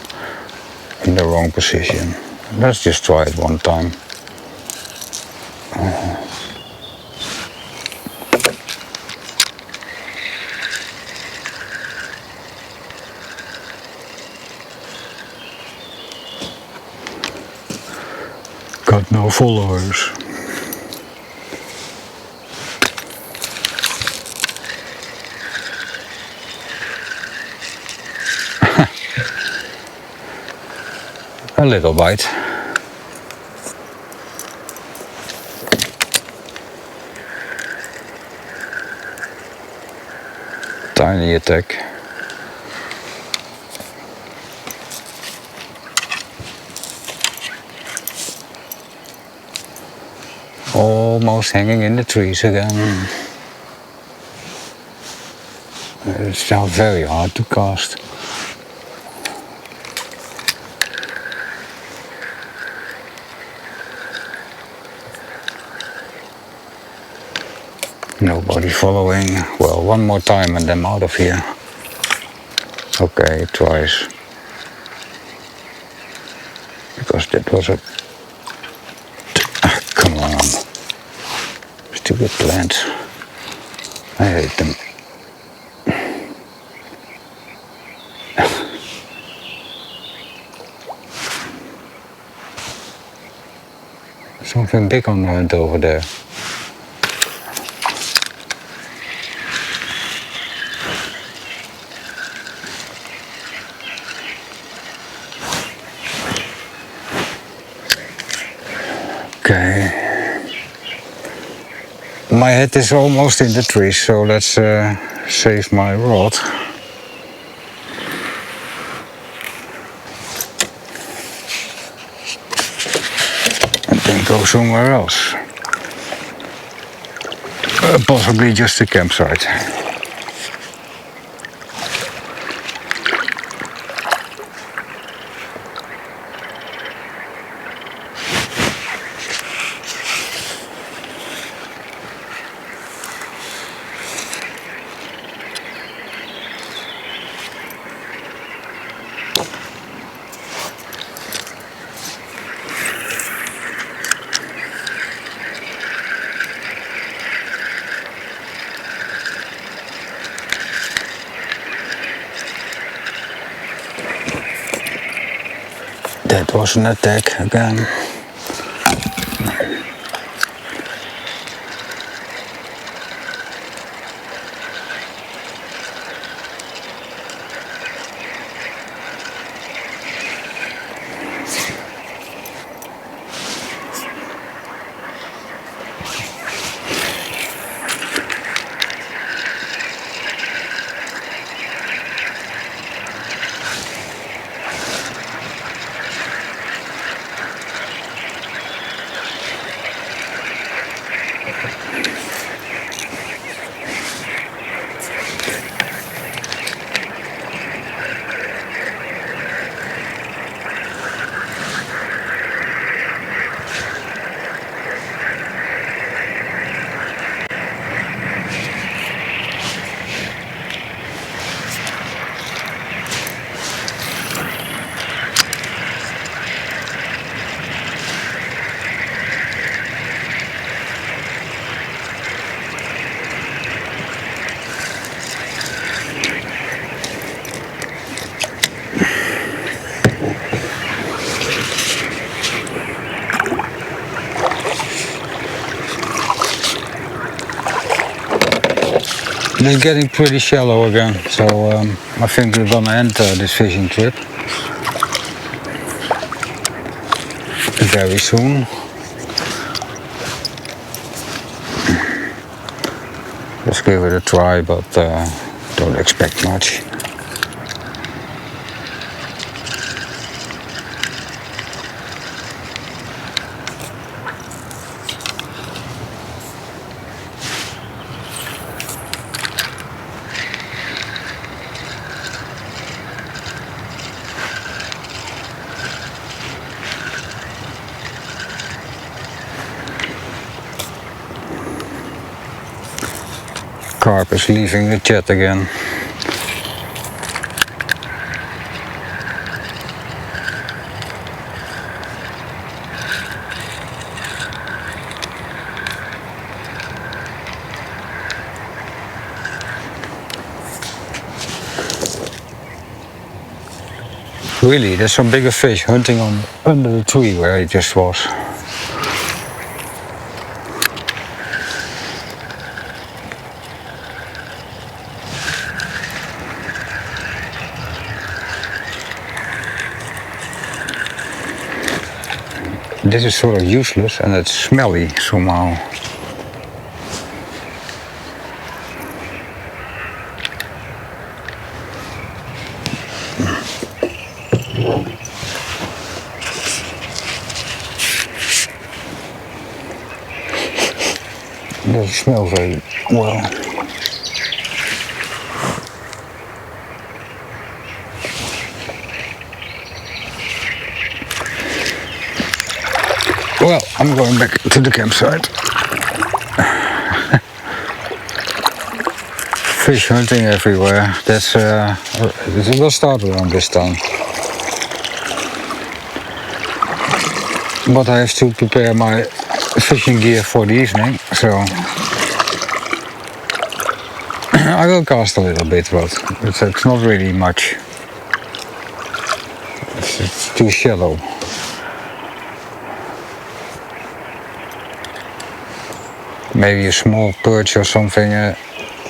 in the wrong position. Let's just try it one time. Got no followers. A little bite. Tiny attack. Almost hanging in the trees again. It's now very hard to cast. Nobody following. Well, one more time and I'm out of here. Okay, twice. Because that was a... come on. Stupid plants. I hate them. Something big on the hunt over there. Okay. My head is almost in the trees, so let's save my rod. And then go somewhere else. Possibly just a campsite. That was an attack again. It's getting pretty shallow again, so I think we're gonna end this fishing trip very soon. Let's give it a try, but don't expect much. Carp is leaving the chat again. Really, there's some bigger fish hunting on under the tree where I just was. This is sort of useless and it's smelly somehow. It doesn't smell very well. Well, I'm going back to the campsite. Fish hunting everywhere. That's it will start around this time. But I have to prepare my fishing gear for the evening, so I will cast a little bit, but it's not really much. It's too shallow. Maybe a small perch or something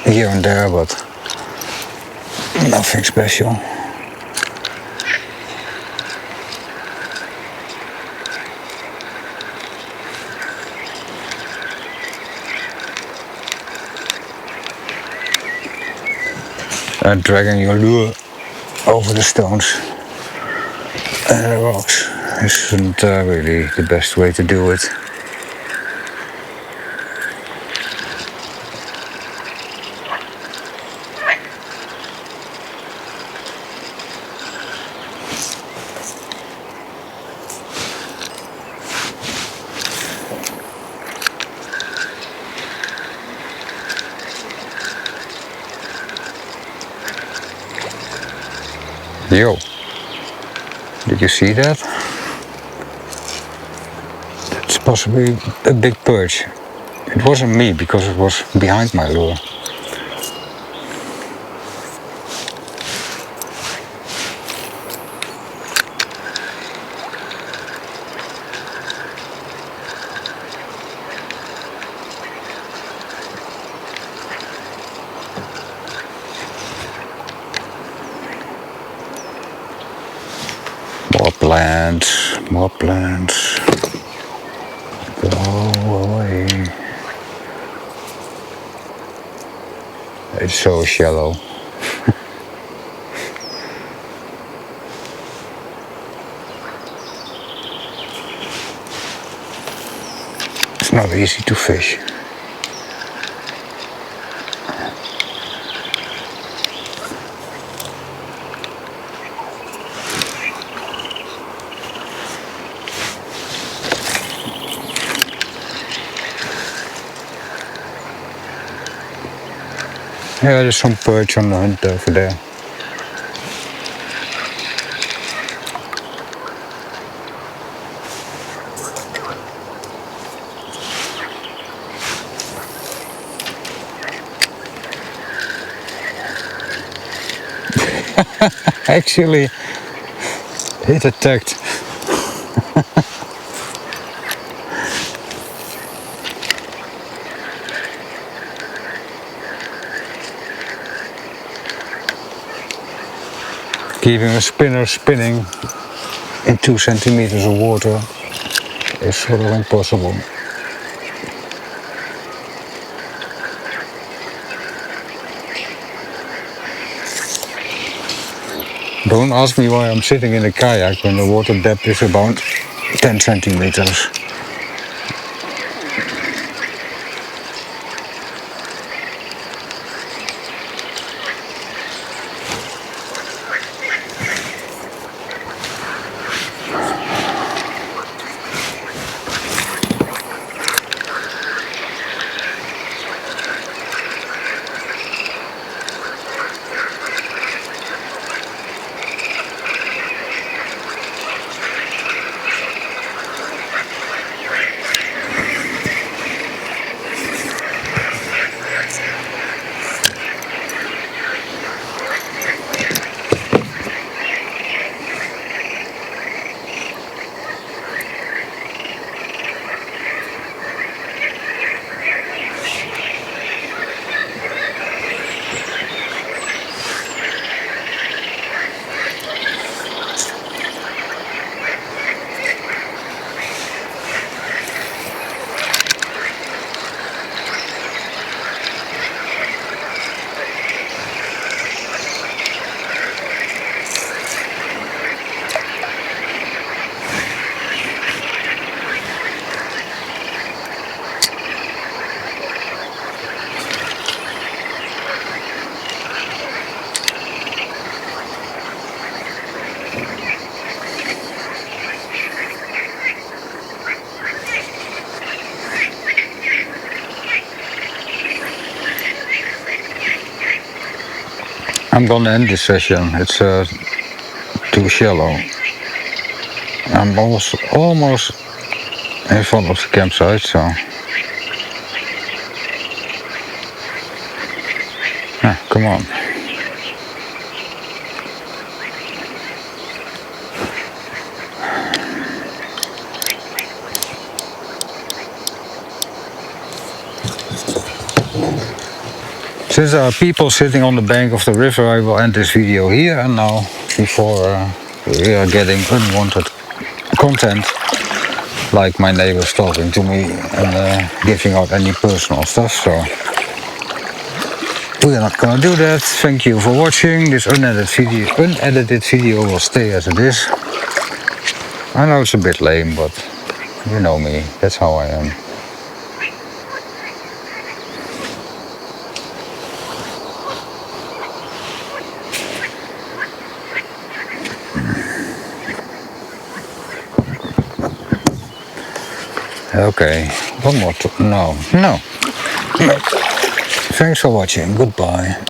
here and there, but nothing special. And dragging your lure over the stones and the rocks isn't really the best way to do it. Yo, did you see that? It's possibly a big perch. It wasn't me because it was behind my lure. More plants. Go away. It's so shallow. It's not easy to fish. Yeah, there's some perch on the hunt over there. Actually, it attacked. Keeping a spinner spinning in 2 centimeters of water is sort of impossible. Don't ask me why I'm sitting in a kayak when the water depth is about 10 centimeters. I'm gonna end this session. It's too shallow. I'm almost in front of the campsite, so come on. Since there are people sitting on the bank of the river, I will end this video here and now, before we are getting unwanted content, like my neighbors talking to me and giving out any personal stuff, so we are not gonna do that. Thank you for watching. This unedited video will stay as it is. I know it's a bit lame, but you know me, that's how I am. Okay, one more no. Thanks for watching, goodbye.